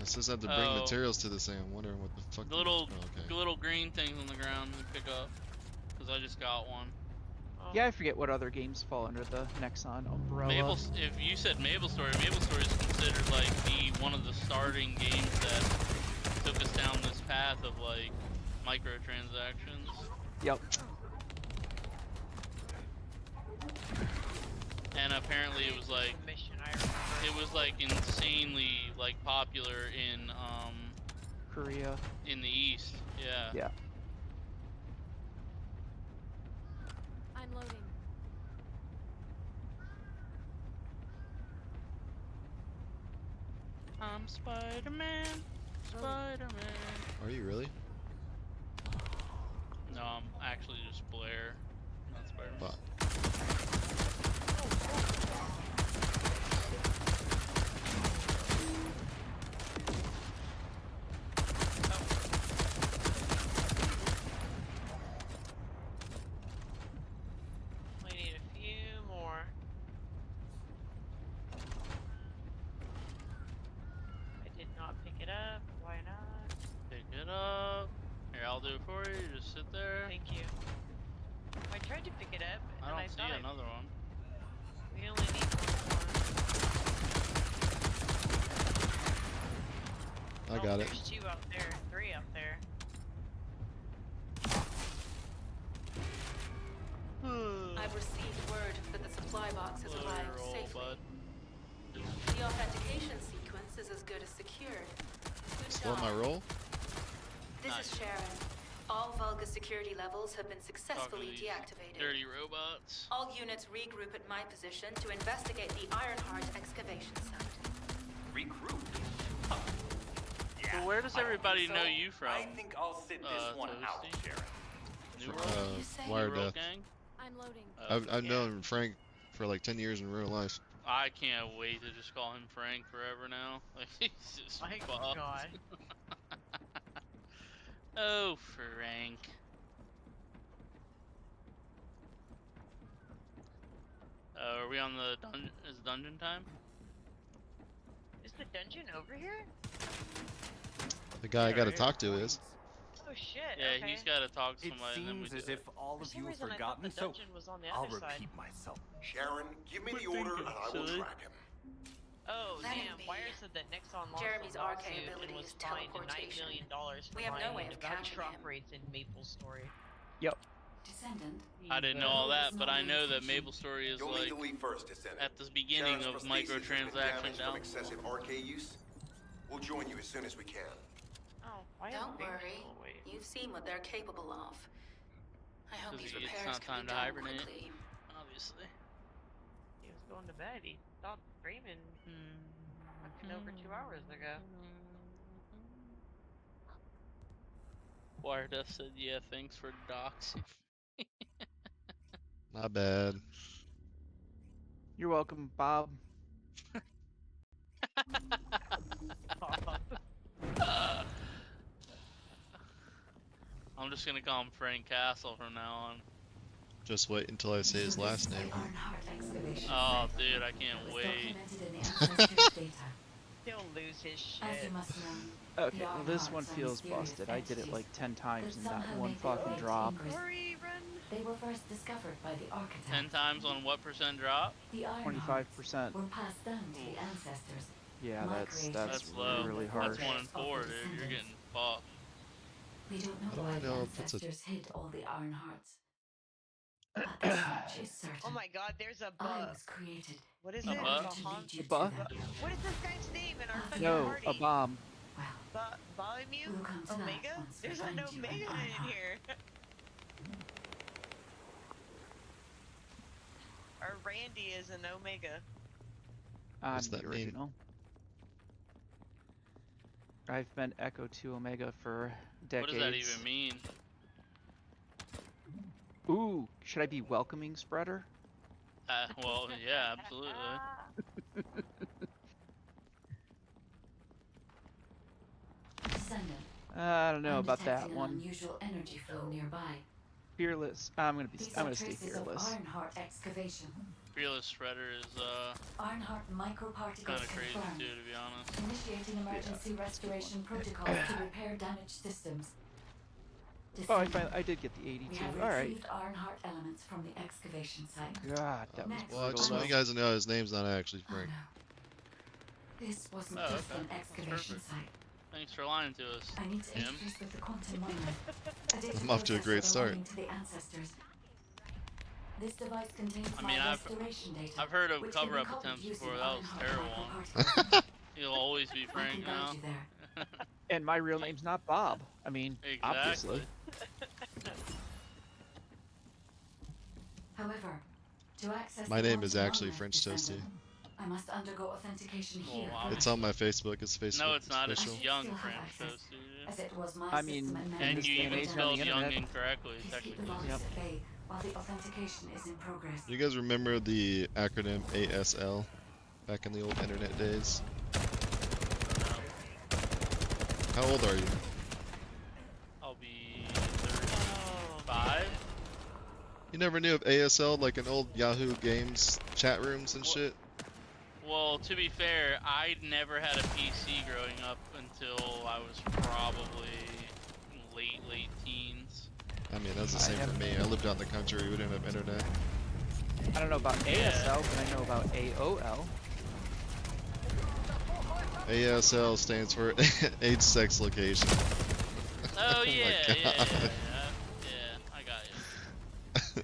It says I have to bring materials to this thing. I'm wondering what the fuck. The little, oh, okay. little green things on the ground you pick up. Cause I just got one. Oh. Yeah, I forget what other games fall under the Nexon umbrella. If you said Mabel Story is considered like one of the starting games that took us down this path of like microtransactions. Yep. And apparently it was like Mission, I remember. it was like insanely like popular in Korea. in the East. Yeah. Yeah. I'm loading. I'm Spider-Man. Spider-Man. Are you really? No, I'm actually just Blair. Not Spider-Man. But We need a few more. I did not pick it up. Why not? Pick it up. Here, I'll do it for you. Just sit there. Thank you. I tried to pick it up, I and don't I see thought another one. we only need one more. I got it. There's 2 out there, 3 out there. I've received word that the supply box has Slow your arrived roll, safely. bud. The authentication sequence is as good as secured. Good Slow job. my roll? This Nice. is Sharon. All Vulgus security levels have been successfully these deactivated. Dirty robots. All units regroup at my position to investigate the Ironheart excavation site. Regroup. Well, where does I don't everybody think know so. you from? I think I'll sit this one out, Toasty? Sharon. New For, World? You say? Wire New World Death. Gang? I'm loading. I've Yeah. known Frank for like 10 years in real life. I can't wait to just call him Frank forever now. Like, he's just My fucked. God. Oh, Frank. Are we on the dungeon? Is dungeon time? Is the dungeon over here? The guy I Yeah, gotta right. talk to is. Oh shit. Yeah, okay. he's got to talk to It somebody, and then we seems do as it. if all For of some you have reason, I thought forgotten, the so dungeon was on the I'll other side. repeat myself. Sharon, give me Quit the order thinking, and I will silly. track him. Oh Let him damn! be. Wire said that Nexon lost Jeremy's a arcane lawsuit ability and was is fined $9 teleportation. million for We have no lying way of about catching truck him. rates in Maple Story. Yep. Descendant. I didn't know all that, but I know that Maple Story is You'll like need to leave first, Descendant. at the beginning Sharon's of prosthesis has been microtransaction damaged from down. excessive arcade use. We'll join you as soon as we can. Oh, why Don't am I worry. Oh, wait. You've seen what they're capable of. I hope these It's repairs not can time be to done hibernate. quickly. Obviously. He was going to bed. He stopped dreaming fucking over 2 hours ago. Wire Death said, "Yeah, thanks for doxing." My bad. You're welcome, Bob. I'm just gonna call him Frank Castle from now on. Just wait until I say his last name. Ironheart excavation Oh, site dude, I that can't was wait. documented in the ancestors' data. He'll lose his As you shit. must know, Okay, the well this Ironhearts one are feels mysterious busted. I did it like 10 entities times in that that somehow one make their fucking way to drop. Ingress. Hurry, run! They were first discovered by the architect. 10 times on what percent drop? The Ironhearts 25%. were passed down to the ancestors. Yeah, that's That's low. really hard. That's 1 in 4, dude. You're getting fucked. We don't know How do why I the know if it's a- ancestors hid all the Ironhearts. But this much is certain. Oh my god, there's a I bug. was created What is in it? bug? order A to haunt- lead you to bug? them. What is this guy's name in our fucking No, party? a bomb. Well, Bartholomew? we'll come to that Omega? once we There's an find you an Omega in Ironheart. here. Our Randy is an Omega. I'm What's the that mean? original. I've been Echo 2 Omega for decades. What does that even mean? Ooh, should I be welcoming spreader? Well, yeah, absolutely. Descendant. I don't know I'm about that detecting an one. unusual energy flow nearby. Fearless. I'm gonna These stay are traces of fearless. Ironheart excavation. Fearless Shredder is Ironheart microparticles kind of crazy confirmed. too, to be honest. Initiating emergency restoration protocols to repair damaged systems. Oh, Descending. I did get the We 82. have All right. retrieved Ironheart elements from the excavation site. God, that was Next. Well, I brutal. just want you though. guys to know his name's not actually Oh Frank. no. This wasn't Oh, just okay. an That's excavation perfect. site. Thanks for lying to us, I need to Jim. interface with the quantum monument. A data I'm off to a great processor start. belonging to the ancestors. This device contains I my mean, restoration data. I've heard of which can be cover-up copied attempts using before. That was Ironheart terrible. microparticles. He'll always be I Frank can now. guide you there. And my real name's not Bob. I mean, obviously. Exactly. However, to access My the name is quantum actually monument French descendant, Toasty. I must undergo authentication Oh, here. wow. It's on my Facebook. It's Facebook. No, it's not. It's official. young Still have French access. toast, dude. As it was my I system mean, and in And this you day and even age on the spelled young internet. incorrectly, Please keep technically. the logs Yep. at bay while the authentication is in progress. You guys remember the acronym ASL back in the old internet days? How old are you? I'll be 35. You never knew of ASL, like in old Yahoo Games chat rooms and Wha- shit? Well, to be fair, I never had a PC growing up until I was probably late teens. I mean, that's the I same for have- me. I lived out in the country. We didn't have internet. I don't know about Yeah. ASL, but I know about AOL. ASL stands for age, sex, location. Oh, my yeah, God. yeah, I got you.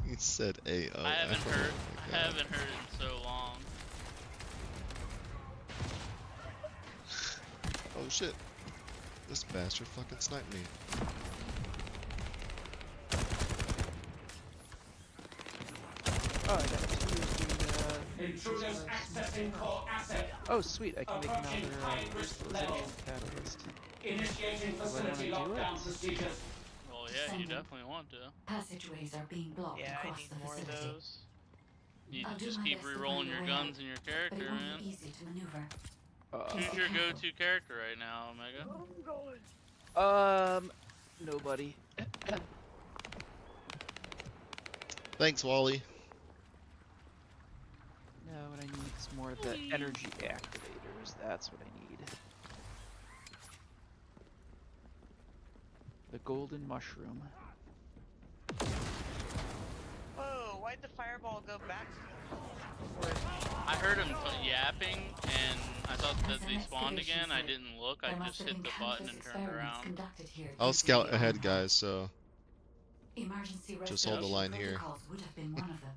He said AOL. I haven't heard Oh my I God. haven't heard it in so long. Oh shit. This bastard fucking sniped me. Oh, I got two of the, Intruders accessing core asset. Oh, sweet, I can make Approaching another high risk crystallization level. catalyst. Initiating Do I wanna facility do lockdown it? procedures. Well, yeah, you definitely want to. Passageways are being blocked Yeah, I across need the more of facility. those. You I'll do just my keep best to re-rolling find a your way guns out, and your but character, it won't man. be easy to maneuver. Who's your go-to character right now, Omega? Nobody. Thanks, Wally. No, what I need is more of the energy activators. That's what I need. The golden mushroom. Whoa, why'd the fireball go back? I heard him yapping, and I thought that they spawned again. I didn't look. I There must just have hit been the button countless and turned experiments around. conducted here I'll using scout the ahead, Ironheart. guys, so Emergency just hold the restoration line here. protocols would have been one of them.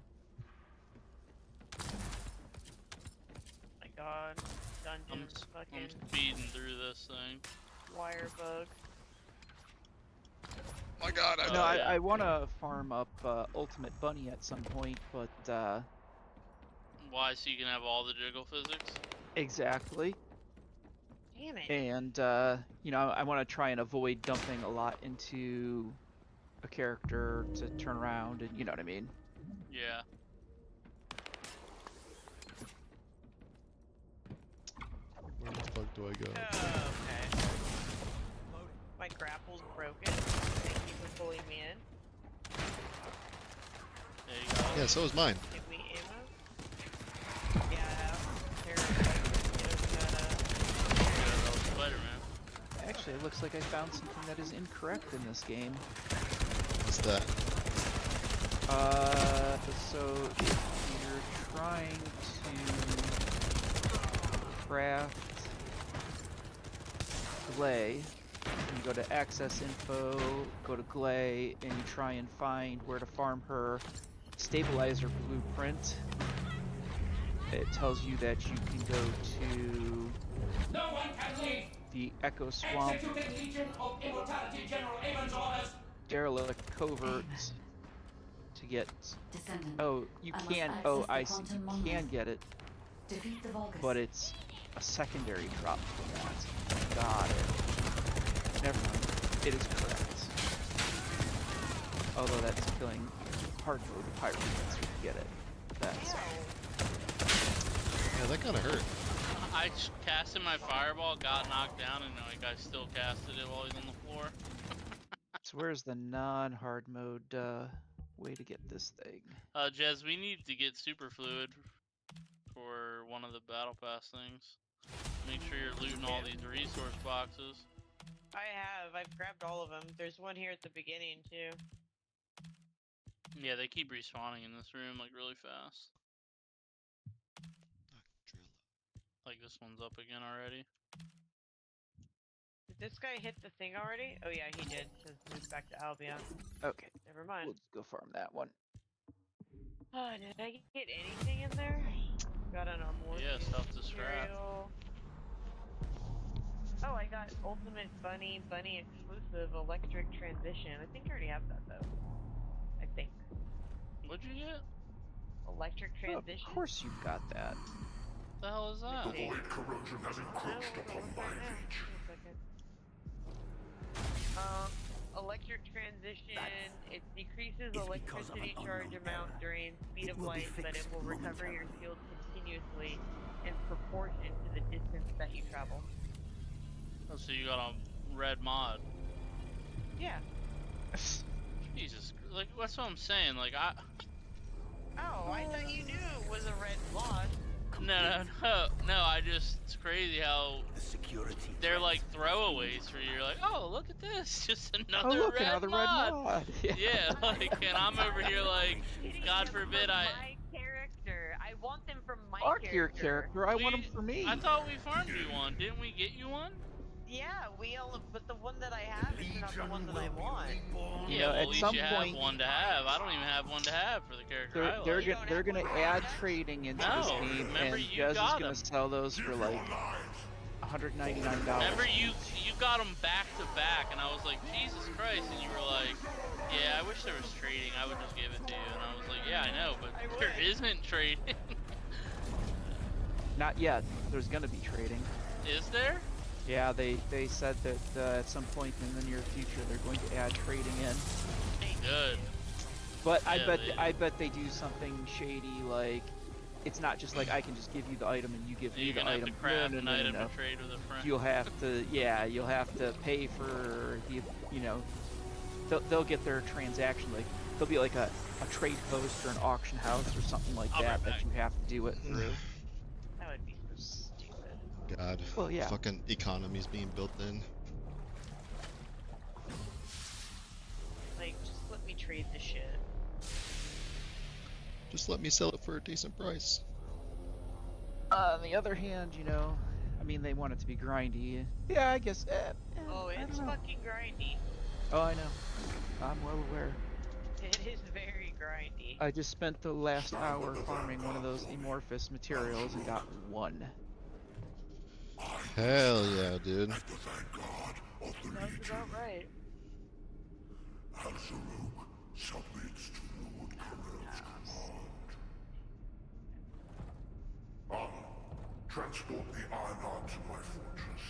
My god. I'm, Dungeon I'm fucking speeding through this thing. wire bug. My God, Oh, No, yeah. I want to farm up Ultimate Bunny at some point, but Why? So you can have all the jiggle physics? exactly. Damn it. And you know, I want to try and avoid dumping a lot into a character to turn around, and you know what I mean. Yeah. Where the fuck do I go? Okay. My grapple's broken. Thank you for pulling me in. There you go. Yeah, so is mine. Give me ammo. Yeah, I have. Here, Yeah, Spider-Man. Actually, it looks like I found something that is incorrect in this game. What's that? So if you're trying to craft Glay, you go to Access Info, go to Glay, and you try and find where to farm her stabilizer blueprint. It tells you that you can go to No one can leave. the Echo Swamp Executing Legion of Immortality General Avon's orders. derelict coverts to get. Descendant. Oh, you I must can. access Oh, the I see. quantum You monument. can get it, Defeat the Vulgus. but it's a secondary drop from that. Got it. Never mind. It is correct. Although that's killing hard mode pirates once you get it. That's Yeah, that kind of hurt. I casted my fireball, got knocked down, and like I still casted it while he's on the floor. so. Where's the non-hard mode way to get this thing. Jez, we need to get super fluid for one of the battle pass things. Make sure you're looting all these resource boxes. I have. I've grabbed all of them. There's one here at the beginning too. Yeah, they keep respawning in this room like really fast. Like this one's up again already. Did this guy hit the thing already? Oh yeah, he did. Just moved back to Albion. Okay, Never mind. we'll just go farm that one. Did I get anything in there? Got an amorphous Yeah, self-destruct. material. Oh, I got Ultimate Bunny exclusive electric transition. I think I already have that though. I think. What'd you get? Electric Oh, transition. of course you've got that. What the hell is that? The void corrosion has encroached upon my reach. Electric transition. It decreases electricity charge amount during speed of light, but it will recover your shield continuously in proportion to the distance that you travel. Oh, so you got a red mod. Yeah. Jesus, like that's what I'm saying. Like Oh, I thought you knew it was a red mod. No. It's crazy how they're like throwaways for you. You're like, oh, look at this, just another Oh, look, red another mod. red mod. Yeah. Yeah, like, and I'm over here like, God forbid my character. I want them from my Fuck character. your character. I want him for me. I thought we farmed you one. Didn't we get you one? Yeah, but the one that I have is not the one that I want. You Yeah, know, well, at at least some you point, have one to have. I don't even have one to have for the character I like. they're gonna add trading into this No, game, remember and you Jez is got gonna 'em. sell those for like $199. Remember you got them back to back, and I was like, Jesus Christ, and you were like, yeah, I wish there was trading. I would just give it to you, and I was like, yeah, I know, but there isn't trading. Not yet. There's gonna be trading. Is there? Yeah, they said that at some point in the near future they're going to add trading in. Good. But Yeah, I bet they do something shady, like it's not just like I can just give you the item and you give me You're the gonna have item. to craft No. an item to trade with a friend. You'll have to, you'll have to pay for the, they'll get their transaction, like there'll be like a trade post or an auction house or something like that that you have to do it through. That would be so stupid. God. Well, yeah. Fucking economy's being built in. Like, just let me trade the shit. Just let me sell it for a decent price. On the other hand, I mean, they want it to be grindy. Yeah, I guess. Oh, I it's don't know. fucking grindy. Oh, I know. I'm well aware. It is very grindy. I just spent the last hour farming one of those amorphous materials and got one. Hell yeah, dude. Sounds about right. Submits to Lord Corell's command. Transport the Iron Heart to my fortress.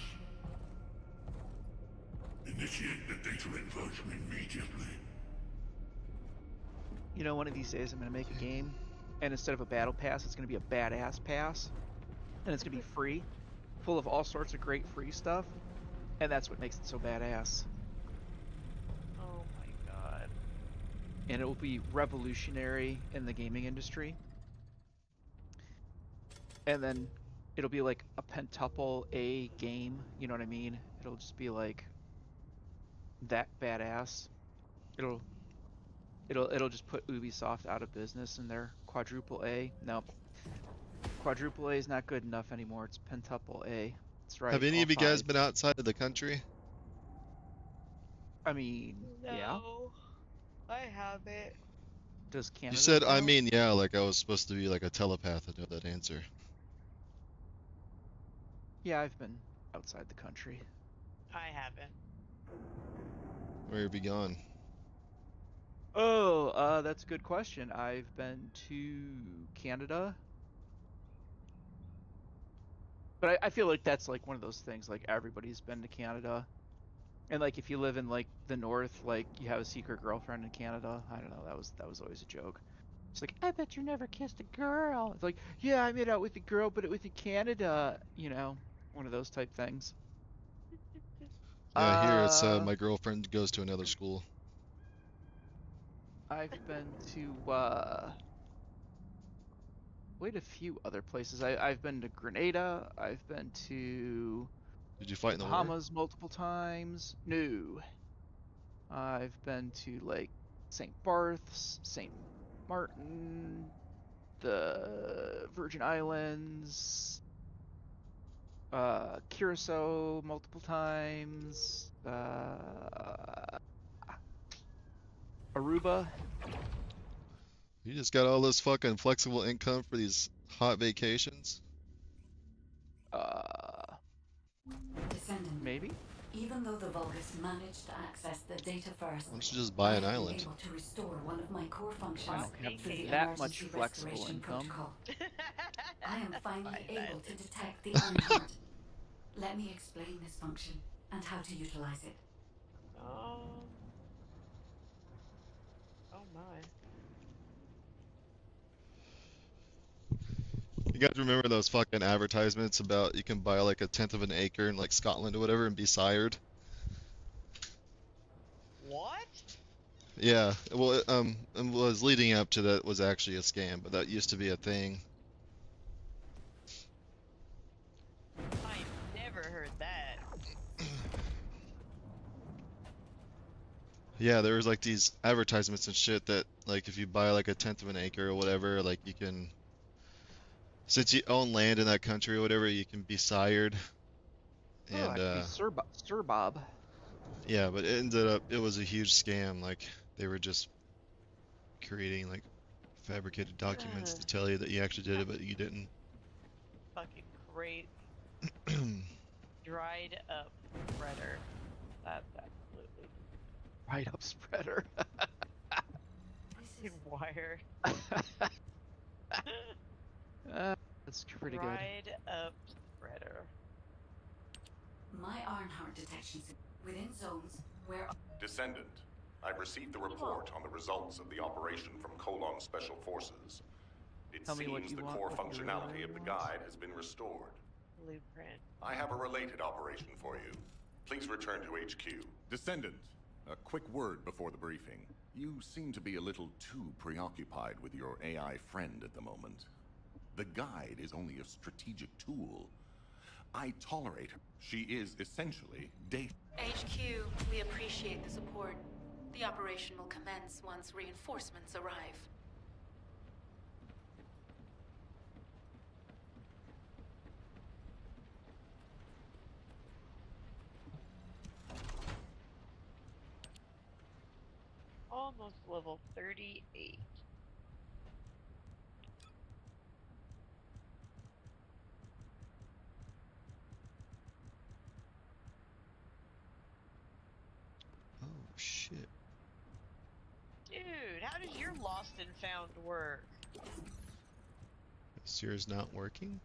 Initiate the data inversion immediately. One of these days I'm gonna make a game, and instead of a battle pass, it's gonna be a badass pass, and it's gonna be free, full of all sorts of great free stuff, and that's what makes it so badass. Oh my god. And it will be revolutionary in the gaming industry. And then it'll be like a pentuple A game, you know what I mean? It'll just be like that badass. It'll just put Ubisoft out of business and their quadruple A. No. Quadruple A is not good enough anymore. It's pentuple A. That's right. Have any all of you guys five. been outside of the country? I mean, yeah. No, I haven't. Does Canada You said, I count? mean, yeah, like I was supposed to be like a telepath and know that answer. Yeah, I've been outside the country. I haven't. Where have you gone? Oh, that's a good question. I've been to Canada. But I feel like that's like one of those things, like everybody's been to Canada. And like if you live in like the north, like you have a secret girlfriend in Canada. I don't know, that was always a joke. It's like, I bet you never kissed a girl. It's like, yeah, I made out with a girl, but it was in Canada, one of those type things. Yeah, here it's my girlfriend goes to another school. I've been to quite a few other places. I've been to Grenada. I've been to Did you fight in the war? Bahamas multiple times. No. I've been to like St. Barth's, St. Martin, the Virgin Islands, Curacao multiple times, Aruba. You just got all this fucking flexible income for these hot vacations? Descendant. Maybe? Even though the Vulgus managed to access the data first, Why don't you just buy an I have been island? able to restore one of my core functions I don't have through the that much emergency flexible restoration income. protocol. I am finally Fine, able to island. detect the Ironheart. Let me explain this function and how to utilize it. Oh my. You guys remember those fucking advertisements about you can buy like a tenth of an acre in like Scotland or whatever and be sired? What? Yeah, well, and what was leading up to that was actually a scam, but that used to be a thing. I've never heard that. Yeah, there was like these advertisements and shit that like if you buy like a tenth of an acre or whatever, like you can, since you own land in that country or whatever, you can be sired. Oh, I And could be Sir Bob. yeah, but it ended up it was a huge scam. Like they were just creating like fabricated documents to tell you that you actually did it, but you didn't. Fucking crazy. Dried up spreader. That's absolutely Right up spreader. This is wire. That's pretty good. Dried up spreader. my Ironheart detection system within zones where Descendant, I've received the report on the results of the operation from Colon Special Forces. It Tell me what seems you the want, core what your functionality of the order wants. guide has been restored. Blueprint. I have a related operation for you. Please return to HQ. Descendant, a quick word before the briefing. You seem to be a little too preoccupied with your AI friend at the moment. The guide is only a strategic tool. I tolerate her. She is essentially data. HQ, we appreciate the support. The operation will commence once reinforcements arrive. Almost level 38. Oh shit. Dude, how does your lost and found work? Is yours not working?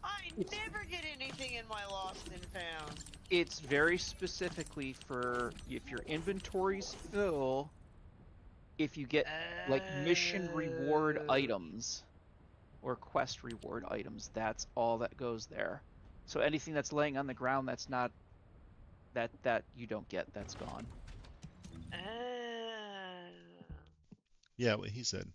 I never get anything in my lost and found. It's very specifically for if your inventories fill, if you get like mission reward Oh. items or quest reward items, that's all that goes there. So anything that's laying on the ground that's not that you don't get, that's gone. Yeah, what he said.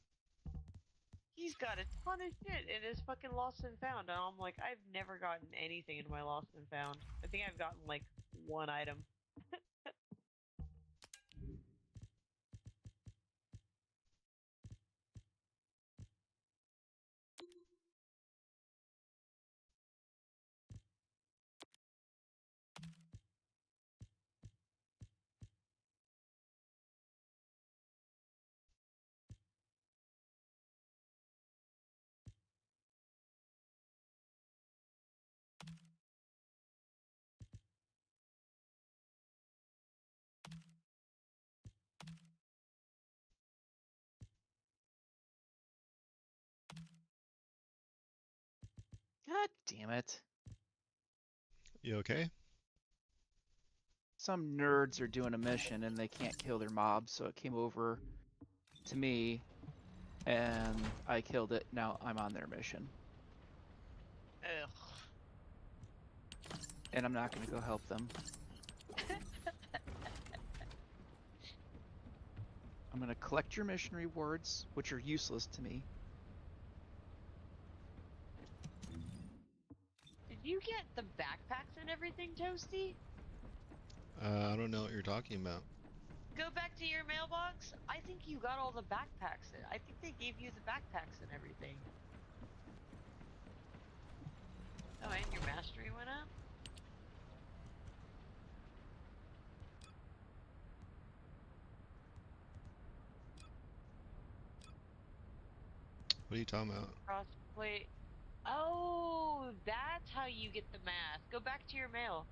He's got a ton of shit in his fucking lost and found, and I'm like, I've never gotten anything in my lost and found. I think I've gotten like one item. God damn it. You okay? Some nerds are doing a mission and they can't kill their mob, so it came over to me and I killed it. Now I'm on their mission. Ugh. And I'm not gonna go help them. I'm gonna collect your mission rewards, which are useless to me. Did you get the backpacks and everything, Toasty? I don't know what you're talking about. Go back to your mailbox. I think you got all the backpacks. I think they gave you the backpacks and everything. Oh, and your mastery went up? What are you talking about? Crossplay. Oh, that's how you get the mask. Go back to your mail.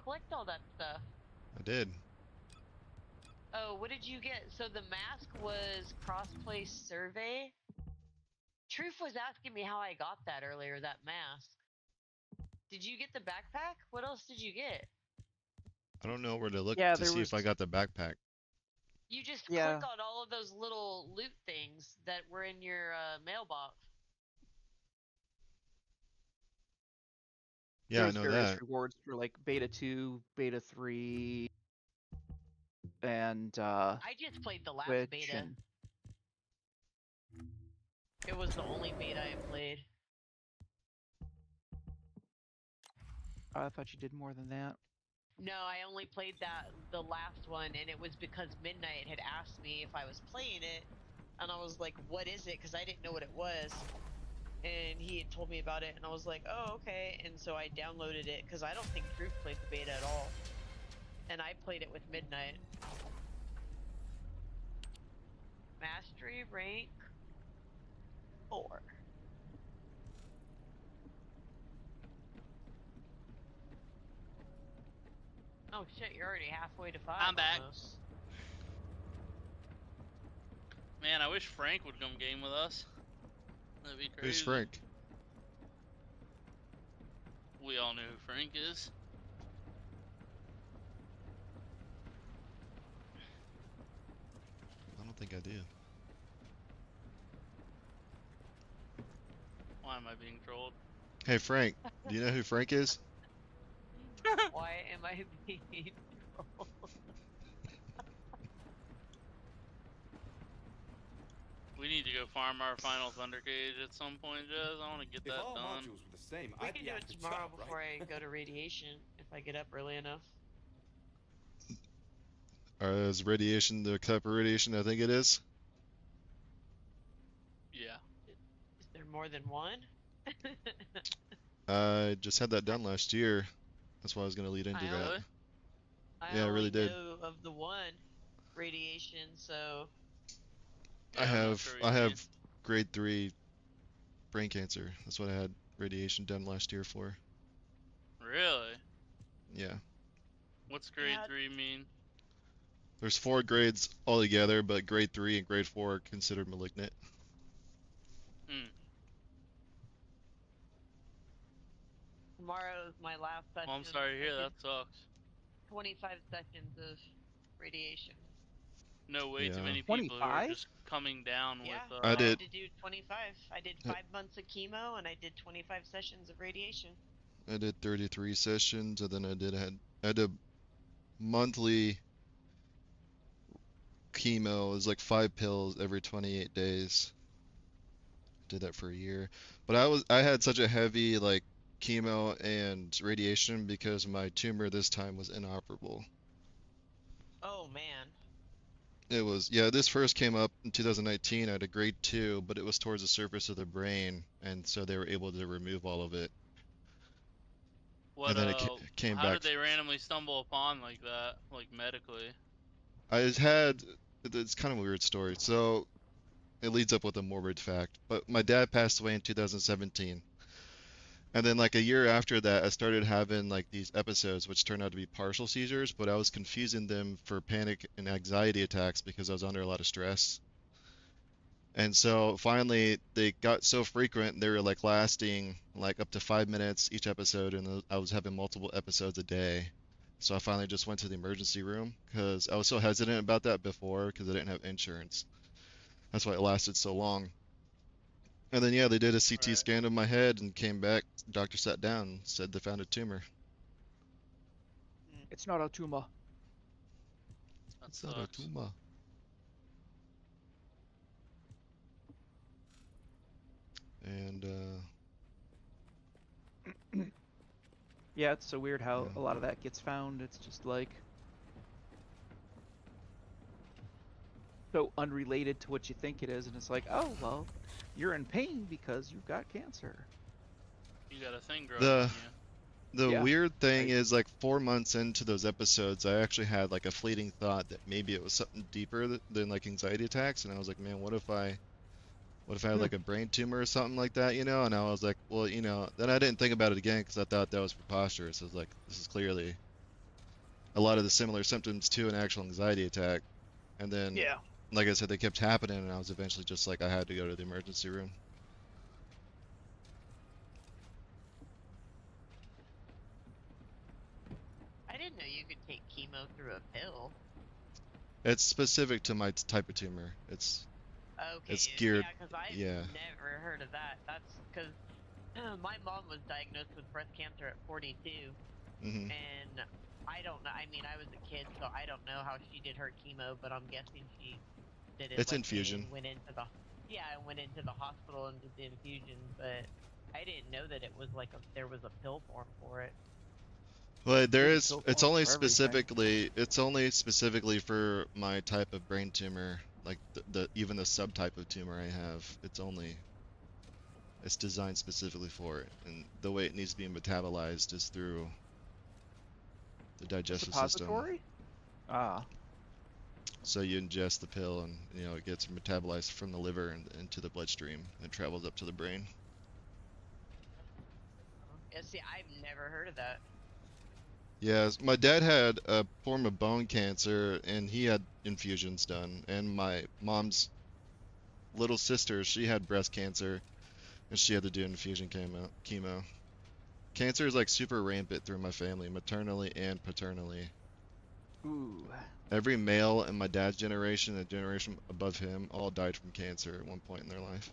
Collect all that stuff. I did. Oh, what did you get? So the mask was crossplay survey. Truth was asking me how I got that earlier, that mask. Did you get the backpack? What else did you get? I don't know where to look Yeah, to there see if I was- got the backpack. You just Yeah. click on all of those little loot things that were in your mailbox. Yeah, I There's know various that. rewards for like beta 2, beta 3, and I just played the last Twitch beta. and It was the only beta I played. oh, I thought you did more than that. No, I only played the last one, and it was because Midnight had asked me if I was playing it, and I was like, "What is it?" Because I didn't know what it was, and he had told me about it, and I was like, "Oh, okay." And so I downloaded it because I don't think Truth played the beta at all, and I played it with Midnight. Mastery rank 4. Oh shit, you're already halfway to 5. I'm back. Almost. Man, I wish Frank would come game with us. That'd be crazy. Who's Frank? We all know who Frank is. I don't think I do. Why am I being trolled? Hey Frank, do you know who Frank is? Why am I being trolled? We need to go farm our final Thunder Cage at some point, Jez. I want to get If that all done. modules were the same, We I'd can be do out it the tomorrow job, before right? I go to radiation, if I get up early enough. Is radiation the type of radiation I think it is? Yeah. Is there more than one? I just had that done last year. That's why I was gonna lead into I that. Really? Yeah, I only really did. know of the one radiation, so Yeah, I I'm not have sure what I you have mean. grade 3 brain cancer. That's what I had radiation done last year for. Really? Yeah. What's grade Yeah. 3 mean? There's 4 grades altogether, but grade 3 and grade 4 are considered malignant. Hmm. tomorrow is my last session. Well, I'm sorry to I hear did that. Sucks. 25 sessions of radiation. No way too Yeah. many people who are 25? just coming down Yeah, with I I did. had to do 25. I did 5 months of chemo, and I did 25 sessions of radiation. I did 33 sessions, and then I did monthly chemo. It was like 5 pills every 28 days. Did that for a year. But I had such a heavy like chemo and radiation because my tumor this time was inoperable. Oh man. It was, yeah, this first came up in 2019 at a grade 2, but it was towards the surface of the brain, and so they were able to remove all of it. what. And then it came How back. did they randomly stumble upon like that, like medically? It's kind of a weird story. So it leads up with a morbid fact. But my dad passed away in 2017. And then like a year after that, I started having like these episodes, which turned out to be partial seizures, but I was confusing them for panic and anxiety attacks because I was under a lot of stress. And so finally, they got so frequent, they were like lasting like up to 5 minutes each episode, and I was having multiple episodes a day. So I finally just went to the emergency room because I was so hesitant about that before because I didn't have insurance. That's why it lasted so long. And then yeah, they did a CT Right. scan of my head and came back. Doctor sat down and said they found a tumor. It's not a tumor. That It's not a sucks. tumor. And Yeah, it's so weird how yeah. a lot of that gets found. It's just like so unrelated to what you think it is, and it's like, oh well, you're in pain because you've got cancer. You got a thing growing The on the Yeah, weird thing I- is like 4 months into those episodes, I actually had like a fleeting thought that maybe it was something deeper than like anxiety attacks, and I was like, man, what if I had like a brain tumor or something like that, you know? And I was like, well, you know, then I didn't think about it again because I thought that was preposterous. I was like, this is clearly a lot of the similar symptoms to an actual anxiety attack. And then, yeah. like I said, they kept happening, and I was eventually just like, I had to go to the emergency room. I didn't know you could take chemo through a pill. It's specific to my type of tumor. It's Okay, geared, yeah, because I've yeah. never heard of that. That's because my mom was diagnosed with breast cancer at 42, Hmm. and I don't know. I mean, I was a kid, so I don't know how she did her chemo, but I'm guessing she did it It's like infusion. and went into the went into the hospital and did the infusion. But I didn't know that it was like there was a pill form for it. But there There's a is, pill it's form only for everything. specifically for my type of brain tumor, like the even the subtype of tumor I have. It's designed specifically for it, and the way it needs to be metabolized is through the digestive system. Suppository? Ah, So you ingest the pill, and you know it gets metabolized from the liver and into the bloodstream and travels up to the brain. Yeah, see, I've never heard of that. Yes, my dad had a form of bone cancer, and he had infusions done. And my mom's little sister, she had breast cancer, and she had to do infusion chemo. Cancer is like super rampant through my family, maternally and paternally. ooh. Every male in my dad's generation and the generation above him all died from cancer at one point in their life.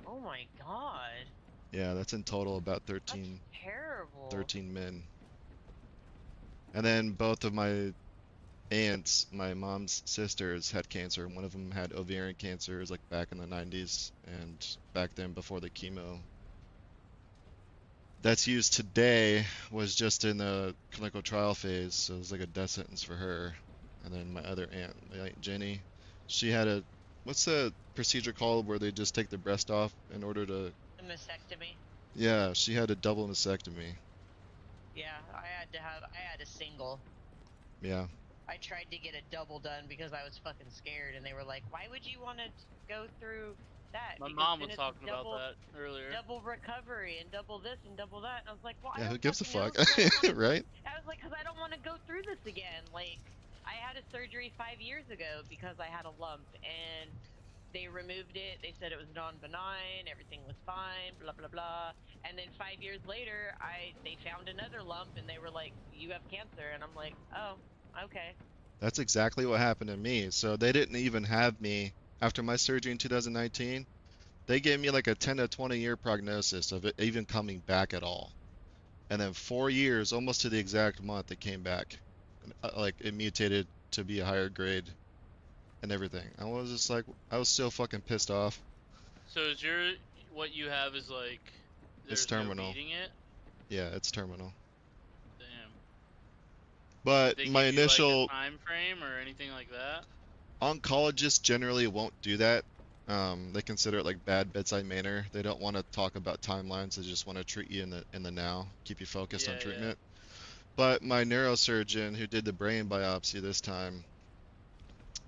Oh my god, Yeah, that's in total about that's 13 terrible. men. And then both of my aunts, my mom's sisters, had cancer. One of them had ovarian cancer, it was like back in the 90s, and back then before the chemo that's used today was just in the clinical trial phase, so it was like a death sentence for her. And then my other aunt, my aunt Jenny, she had what's the procedure called where they just take the breast off in order to, A mastectomy. yeah, she had a double mastectomy. Yeah, I had a single. Yeah. I tried to get a double done because I was fucking scared, and they were like, "Why would you want to go through that?" My Because mom then was it's talking double, about that earlier. double recovery and double this and double that. And I was like, "Well, I Yeah, who don't gives a fucking know." fuck? 'Cause I don't wanna, Right? I was like, "Cause I don't want to go through this again." Like, I had a surgery 5 years ago because I had a lump, and they removed it. They said it was non-benign, everything was fine, blah blah blah. And then 5 years later, they found another lump, and they were like, "You have cancer," and I'm like, "Oh, okay." That's exactly what happened to me. So they didn't even have me after my surgery in 2019. They gave me like a 10 to 20 year prognosis of it even coming back at all. And then 4 years, almost to the exact month, it came back. Like it mutated to be a higher grade and everything. I was just like, I was so fucking pissed off. So is what you have is like It's there's no terminal. beating it? Yeah, it's terminal. Damn. But Did they my give you like initial a time frame or anything like that? oncologists generally won't do that. They consider it like bad bedside manner. They don't want to talk about timelines. They just want to treat you in the now, keep you focused on Yeah, yeah. treatment. But my neurosurgeon who did the brain biopsy this time,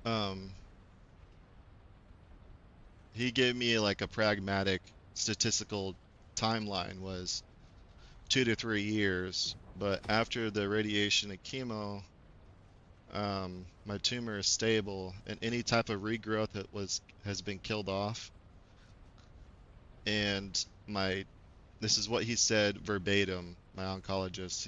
um, he gave me like a pragmatic statistical timeline was 2 to 3 years. But after the radiation and chemo, my tumor is stable, and any type of regrowth that has been killed off. And this is what he said verbatim, my oncologist.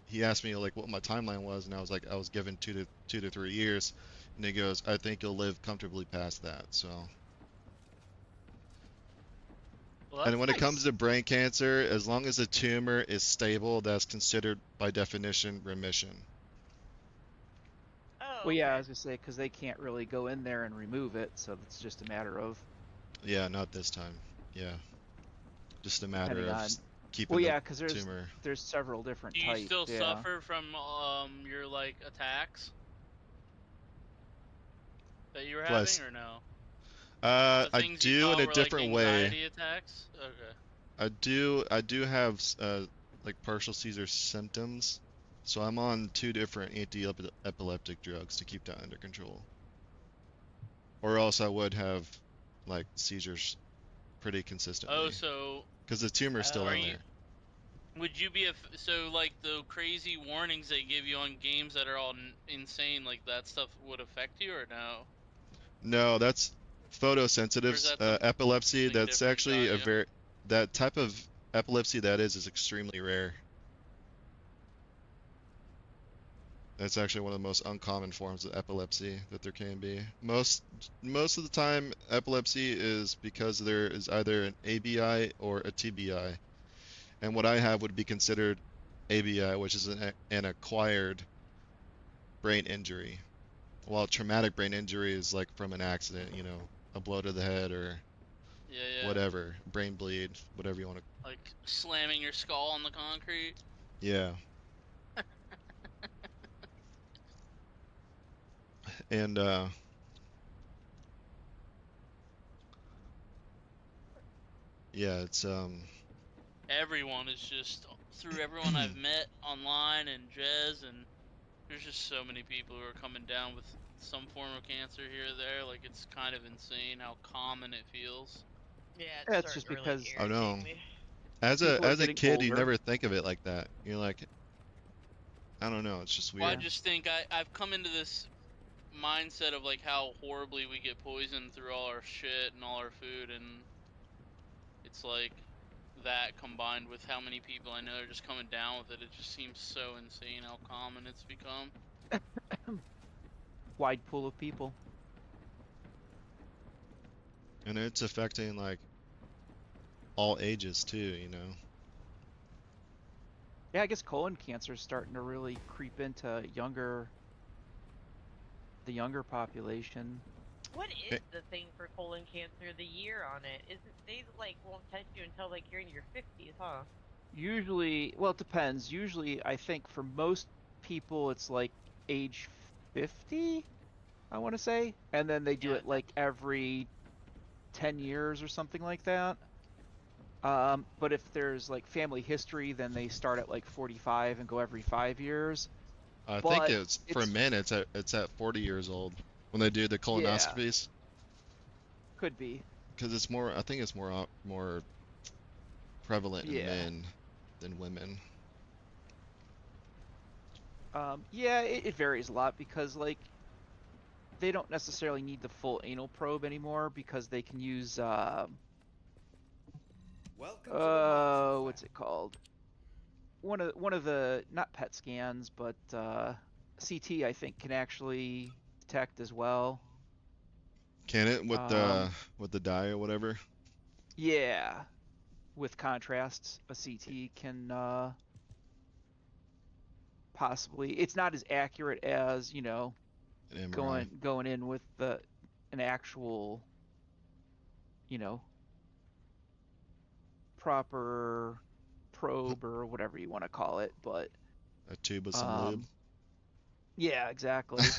He asked me like what my timeline was, and I was like, I was given 2 to 3 years, and he goes, I think you'll live comfortably past that. So, Well, and that's when it comes nice. to brain cancer, as long as the tumor is stable, that's considered by definition remission. Oh, Well, yeah, I okay. was gonna say because they can't really go in there and remove it, so it's just a matter of Yeah, not this time. Yeah, just a matter depending of on. keeping Well, the yeah, because tumor. there's several different Do you types. still Yeah. suffer from your like attacks that you were having, Plus, or no? The I things you do in thought a were like different way. anxiety attacks? Okay. I do have like partial seizure symptoms, so I'm on two different anti-epileptic drugs to keep that under control. Or else I would have like seizures pretty Oh, consistently so because the tumor's still are in you? there. Would you be so like the crazy warnings they give you on games that are all insane, like that stuff would affect you, or no? No, that's Or is photosensitive that something epilepsy. That's different? actually Got a you. very that type of epilepsy that is extremely rare. That's actually one of the most uncommon forms of epilepsy that there can be. Most of the time, epilepsy is because there is either an ABI or a TBI, and what I have would be considered ABI, which is an acquired brain injury, while traumatic brain injury is like from an accident, a blow to the head or Yeah, yeah. whatever, brain bleed, whatever you want to. Like slamming your skull on the concrete. Yeah, and yeah, it's Everyone is just through everyone I've met online and Jez, and there's just so many people who are coming down with some form of cancer here or there. Like, it's kind of insane how common it feels. Yeah, it's That's starting just to really because I know. irritate me. As a people are as a getting kid, you older. never think of it like that. You're like, I don't know, it's just Well, I weird. just think I've come into this mindset of like how horribly we get poisoned through all our shit and all our food, and it's like that combined with how many people I know are just coming down with it, it just seems so insane how common it's become. Wide pool of people. And it's affecting like all ages too. Yeah, I guess colon cancer is starting to really creep into the younger population. What Eh, is the thing for colon cancer? The year on it? Is it they like won't test you until like you're in your 50s, huh? Usually, well, it depends. Usually, I think for most people, it's like age 50, I want to say. And then they do Yeah, it like every 10 years or something like that. But if there's like family history, then they start at like 45 and go every 5 years. I think But it's for it's, men, it's at 40 years old when they do the yeah, colonoscopies, could be. because I think it's more prevalent in Yeah. men than women. Yeah, it varies a lot because like they don't necessarily need the full anal probe anymore because they can use what's it called? One of the not PET scans, but CT I think can actually detect as well. Can it with the Um, with the dye or whatever? yeah, with contrast, a CT can possibly. It's not as accurate as An MRI. going in with an actual you know proper probe or whatever you want to call it, but A tube with some lube. um, yeah, exactly.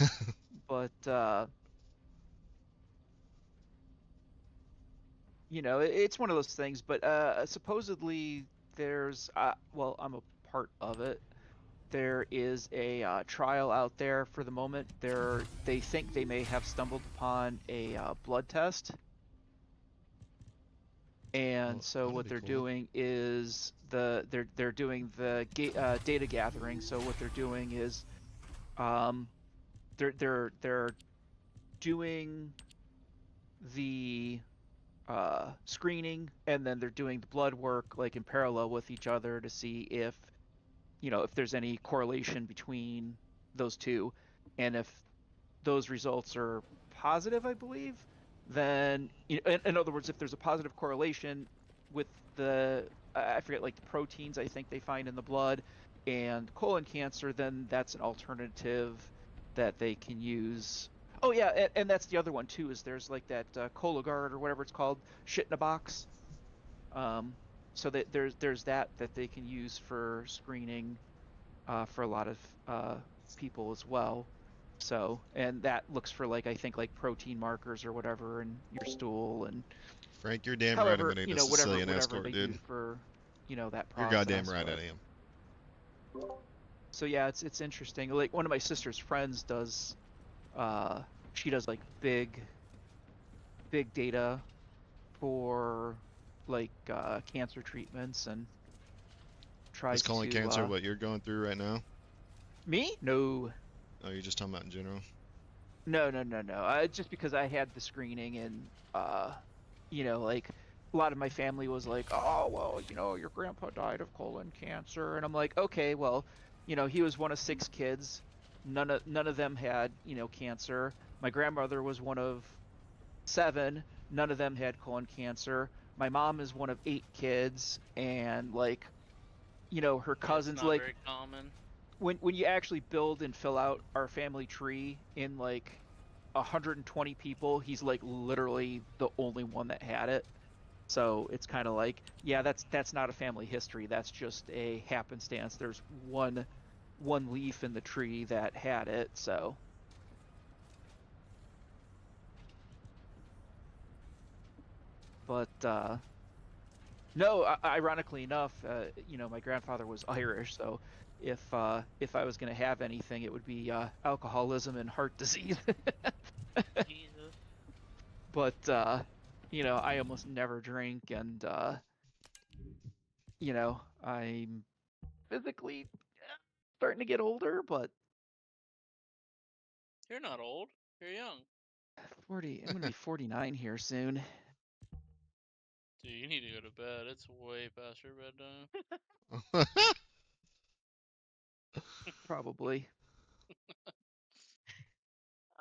But it's one of those things. But supposedly there's well, I'm a part of it. There is a trial out there for the moment. They think they may have stumbled upon a blood test, and Oh, so that'd what be they're cool. doing is they're doing the data gathering. So what they're doing is um, they're doing the screening, and then they're doing the blood work like in parallel with each other to see if there's any correlation between those two, and if those results are positive, I believe, then in other words, if there's a positive correlation with the I forget like the proteins I think they find in the blood and colon cancer, then that's an alternative that they can use Oh yeah, and that's the other one too. Is there's like that Cologuard or whatever it's called, shit in a box. So that there's that they can use for screening for a lot of people as well. So, and that looks for like I think like protein markers or whatever in your stool, and Frank, you're damn right I'm however gonna need a whatever Sicilian they escort, use dude. for that You're goddamn process. right But I am. so yeah, it's interesting. Like one of my sister's friends does she does like big data for like cancer treatments and Is tries colon to cancer what you're going through right now? me? No. Oh, you're just talking about in general? No. Just because I had the screening and like a lot of my family was like, "Oh, well, your grandpa died of colon cancer." And I'm like, "Okay, well, he was one of 6 kids. None of them had, cancer. My grandmother was one of 7. None of them had colon cancer. My mom is one of 8 kids, and like, her Yeah, it's cousins, not like very common. when you actually build and fill out our family tree in like 120 people, he's like literally the only one that had it. So it's kind of like, yeah, that's not a family history. That's just a happenstance. There's one leaf in the tree that had it. So, but no, ironically enough, my grandfather was Irish, so if I was gonna have anything, it would be alcoholism and heart disease. Jesus. But I almost never drink, and I'm physically starting to get older, but You're not old. You're young. 40. I'm gonna be 49 here soon. Dude, you need to go to bed. It's way past your bedtime. Probably.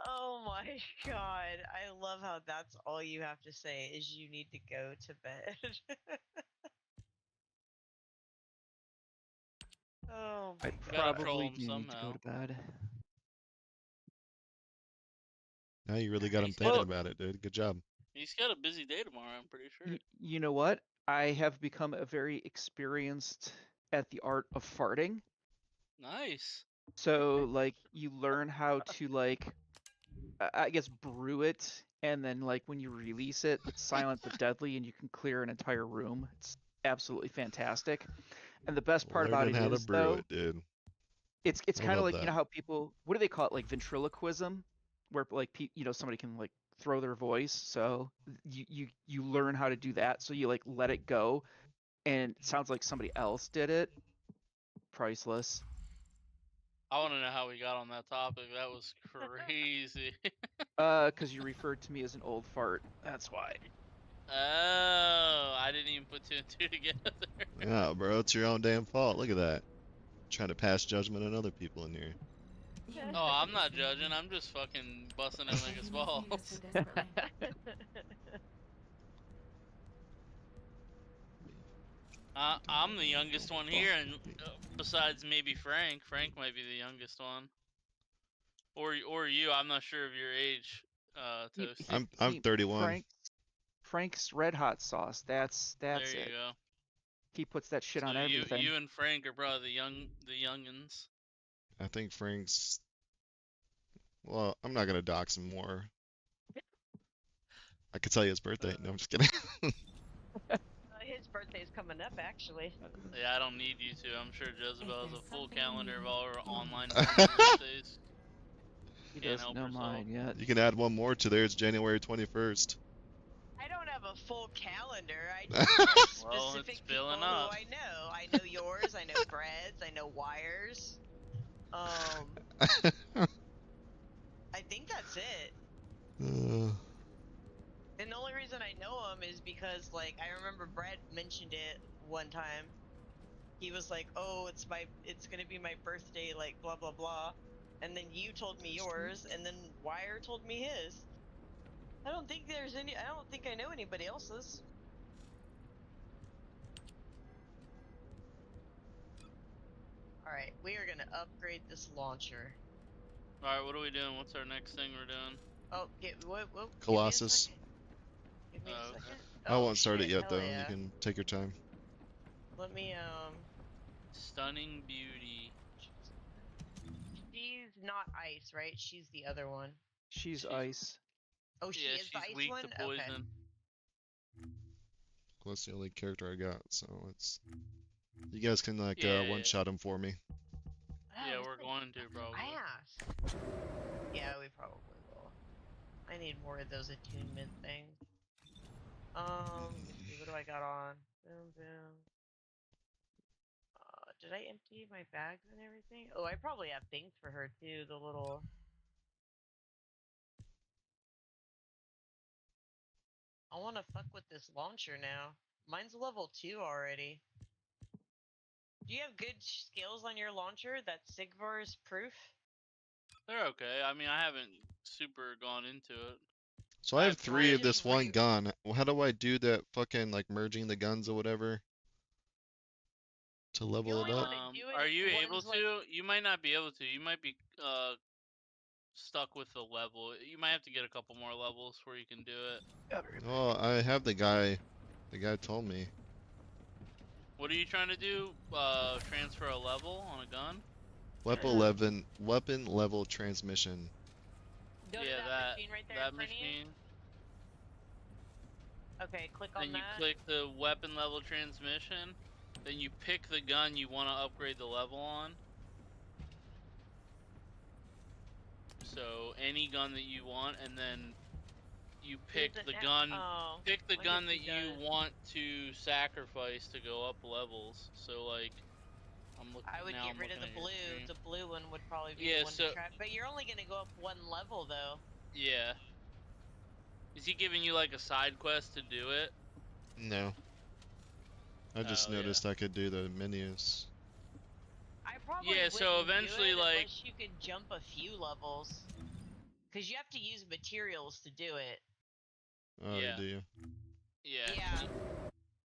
Oh my god. I love how that's all you have to say is you need to go to bed. Oh my I god. Gotta troll probably him do need to go somehow. to bed. Now you really got him He's thinking got Well, about it, dude. Good job. he's got a busy day tomorrow. I'm pretty sure. you know what? I have become a very experienced at the art of farting. Nice. So like you learn how to like I guess brew it, and then like when you release it, it's silent but deadly, and you can clear an entire room. It's absolutely fantastic. And the best part about Learning it how to is brew though, it, dude. it's I kind of love like that. how people, what do they call it, like ventriloquism, where like somebody can like throw their voice. So you learn how to do that. So you like let it go, and it sounds like somebody else did it. Priceless. I want to know how we got on that topic. That was crazy. Because you referred to me as an old fart. That's why. Oh, I didn't even put 2 and 2 together. Yeah, bro, it's your own damn fault. Look at that. Trying to pass judgment on other people in here. Oh, I'm not judging. I'm just fucking busting him like his balls. I'm the youngest one here, and besides maybe Frank, Frank might be the youngest one, or you. I'm not sure of your age, Toasty. I'm 31. Frank's Red Hot sauce. That's There you it. go. He puts that shit So on everything. you and Frank are probably the youngins. I think Frank's. Well, I'm not gonna dox him more. I could tell you his birthday. No, I'm just kidding. His birthday's coming up, actually. Yeah, I don't need you to. I'm sure Jezebel has a full calendar of all her online birthdays. He Can't doesn't help know herself. mine yet. You can add one more to there. It's January 21st. I don't have a full calendar. I just know Well, specific it's people filling who up. I know. I know yours. I know Fred's. I know Wires. I think that's it. And the only reason I know him is because, like, I remember Brad mentioned it one time. He was like, "Oh, it's gonna be my birthday, like blah blah blah," and then you told me yours, and then Wire told me his. I don't think I know anybody else's. Alright, we are gonna upgrade this launcher. Alright, what are we doing? What's our next thing we're doing? Oh, what? Colossus. Give me a Oh, okay. second. I Oh, won't start it shit, yet hell though. yeah. You can take your time. Let me Stunning beauty. She's not ice, right? She's the other one. She's She's- ice. Oh, she Yeah, is the she's ice weak one. to Okay. poison. Well, that's the only character I got, so it's. You guys can like Yeah, one yeah. shot him for me. Yeah, Oh, we're that's going to probably. fast. Yeah, we probably will. I need more of those attunement things. Let me see. What do I got on? Boom, boom. Did I empty my bags and everything? Oh, I probably have things for her too. The little. I want to fuck with this launcher now. Mine's level 2 already. Do you have good skills on your launcher? That Sigvar's proof? They're okay. I mean, I haven't super gone into it. So I have I've 3 of played- this one gun. Well, how do I do that fucking like merging the guns or whatever? To level only it up? wanna do it Are you able ones, like- to? You might not be able to. You might be stuck with the level. You might have to get a couple more levels before you can do it. Oh, I have the guy. The guy told me. What are you trying to do? Transfer a level on a gun? Weapon level transmission. Go to Yeah, that machine right there that in front machine. of you. Okay, click on Then you that. click the weapon level transmission. Then you pick the gun you want to upgrade the level on. So any gun that you want, and then you pick Use it the now. gun. Oh, Pick the I gun guess that he you does. want to sacrifice to go up levels. So like, I'm looking. I would now get I'm rid of the looking at your blue. screen. The blue one would probably be Yeah, the one so- to try. But you're only gonna go up 1 level though. Yeah. Is he giving you like a side quest to do it? No. I just Oh, yeah. noticed I could do the menus. I probably Yeah, so wouldn't do eventually, it like- unless you could jump a few levels, because you have to use materials to do it. Oh, Yeah. do you? Yeah. Yeah.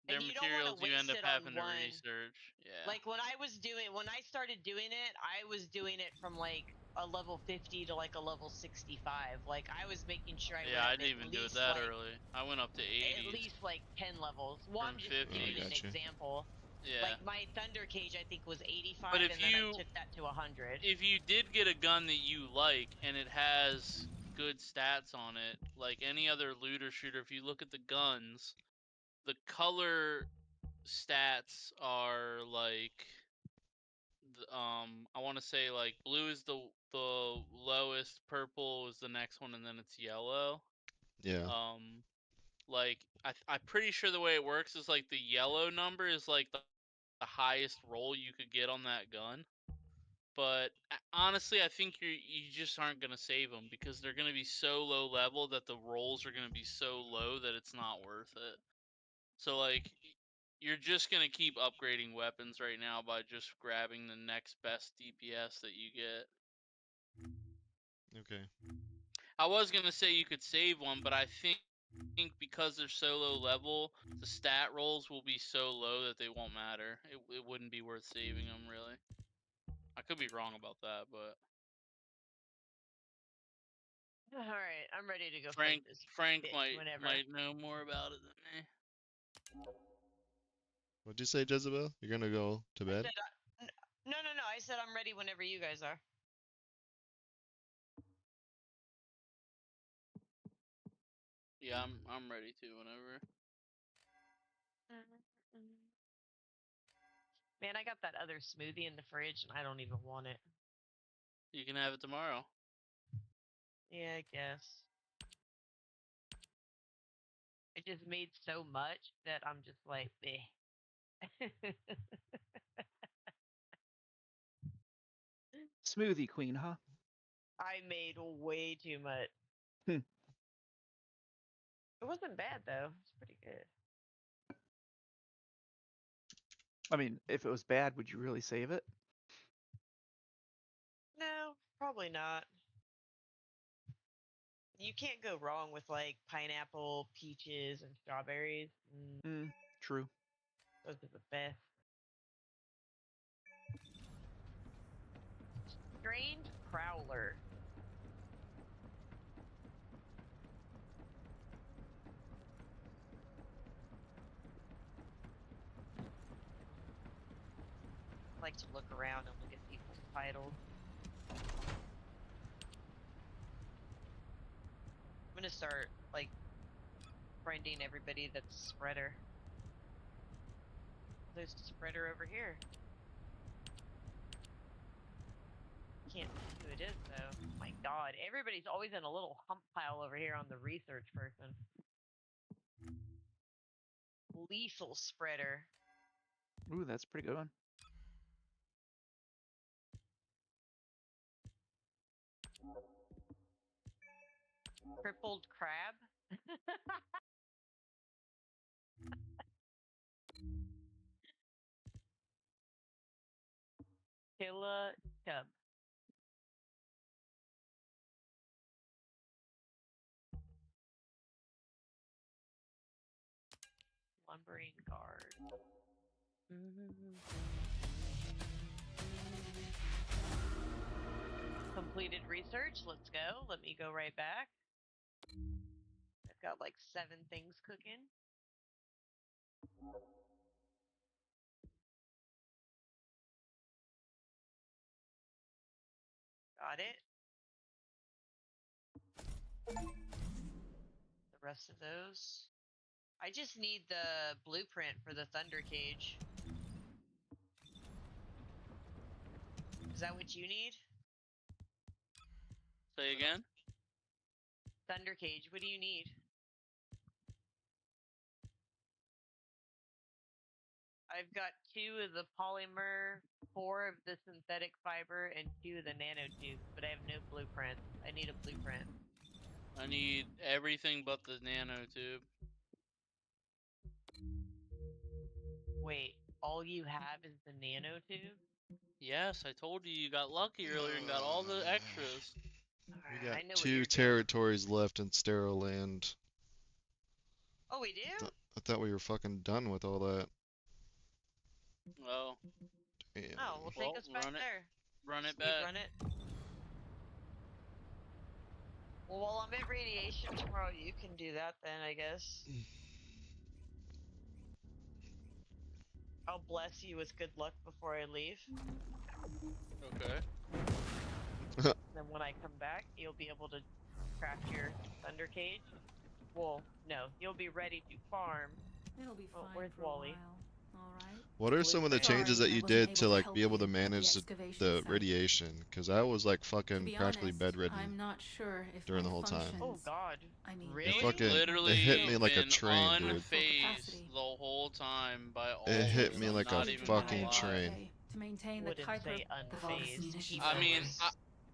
Their And you don't wanna materials you end waste up it on having to one. research. Yeah. Like when I started doing it, I was doing it from like a level 50 to like a level 65. Like I was making sure I yeah, went I up didn't at even do it least, that like, early. I went up to 80s. At least like 10 levels. Well, I'm From just 50s. giving an Gotcha. example. Yeah. Like my Thunder Cage, I think was 85, But if and then you- I took that to 100. If you did get a gun that you like and it has good stats on it, like any other looter shooter, if you look at the guns, the color stats are like, I want to say like blue is the lowest, purple is the next one, and then it's yellow. Yeah. Like I'm pretty sure the way it works is like the yellow number is like the highest roll you could get on that gun. But honestly, I think you just aren't gonna save them because they're gonna be so low level that the rolls are gonna be so low that it's not worth it. So like, you're just gonna keep upgrading weapons right now by just grabbing the next best DPS that you get. Okay. I was gonna say you could save one, but I think because they're so low level, the stat rolls will be so low that they won't matter. It wouldn't be worth saving them really. I could be wrong about that, but All right, I'm ready to go Frank fight this Frank bitch whenever. might know more about it than me. What'd you say, Jezebel? You're gonna go to I bed? said, no. I said I'm ready whenever you guys are. Yeah, I'm ready to whenever. Man, I got that other smoothie in the fridge, and I don't even want it. You can have it tomorrow. Yeah, I guess. I just made so much that I'm just like, eh. Smoothie queen, huh? I made way too much. Hmm. It wasn't bad though. It's pretty good. I mean, if it was bad, would you really save it? No, probably not. You can't go wrong with like pineapple, peaches, and strawberries. True. Those are the best. Strange Prowler. like to look around and look at people's titles. I'm gonna start, like, friending everybody that's a spreader. There's a spreader over here. Can't see who it is, though. Oh my god, everybody's always in a little hump pile over here on the research person. Lethal spreader. Ooh, that's a pretty good one. Crippled crab. Killa Chub. Lumbering guard. Completed research. Let's go. Let me go right back. I've got like 7 things cooking. Got it. The rest of those. I just need the blueprint for the thunder cage. Is that what you need? Say again? Thunder cage, what do you need? I've got 2 of the polymer, 4 of the synthetic fiber, and 2 of the nanotubes, but I have no blueprint. I need a blueprint. I need everything but the nanotube. Wait, all you have is the nanotube? Yes, I told you you got lucky earlier and got all the extras. We got I know what 2 you're doing. territories left in Sterile Land. Oh, we do? I thought we were fucking done with all that. Oh. Damn. Oh, well, take Well, us back run it. there. Run it Speed back. run it. Well, while I'm at radiation tomorrow, you can do that then, I guess. I'll bless you with good luck before I leave. Okay. Then when I come back, you'll be able to craft your thunder cage. Well, no, you'll be ready to farm. It'll be Oh, fine where's for a Wally? while. All right. What are some of the Sorry, changes I that you wasn't did able to to like help be able to you at the manage the excavation site. radiation? Because I was like To fucking be practically honest, bedridden. I'm not sure if during my the whole time. functions, Oh God. I mean, Really? It fucking Literally it hit me like a been train, dude. unfazed the whole time by all It of hit this. me I'm like a not even fucking gonna lie. train. okay, to maintain the Wouldn't Kuiper say unfazed. I mean,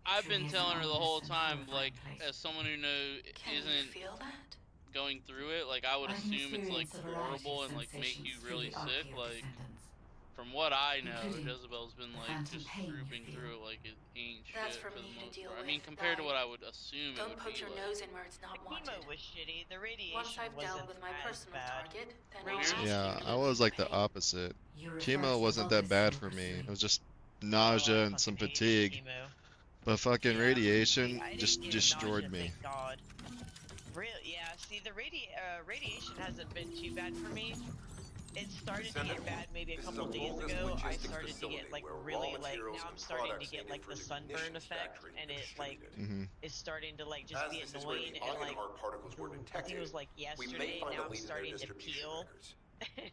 I've been Truly telling her the whole enormous and time, like, horrifying place. as someone who Can you isn't feel that? going through it, like, I would I've assume it's like experienced a variety of horrible and like make you sensations really through the sick. arc of Like, descendants. from what I know, Including Jezebel's been the like phantom just pain you drooping feel. through it like it ain't That's shit for for the me to most deal part. I mean, with, compared to what Guy. I would assume it Don't would poke be your like. nose in where it's The not wanted. chemo was shitty. The radiation Once I've wasn't dealt with my as personal bad. target, then Well, I'll here's- ask Yeah, you to I relieve was the like the pain. opposite. You refer Chemo to wasn't the that bad locus for me. nuclei. It was just Oh, nausea I and some fucking hated fatigue. chemo. But fucking Yeah. radiation I just didn't get destroyed nausea, me. thank God. Yeah. See, the radiation hasn't been too bad for me. It started to get bad maybe a couple days ago. I started to get like really like now I'm starting to get like the sunburn effect, and it like is starting to like just be annoying and like I think it was like yesterday. Now I'm starting to peel.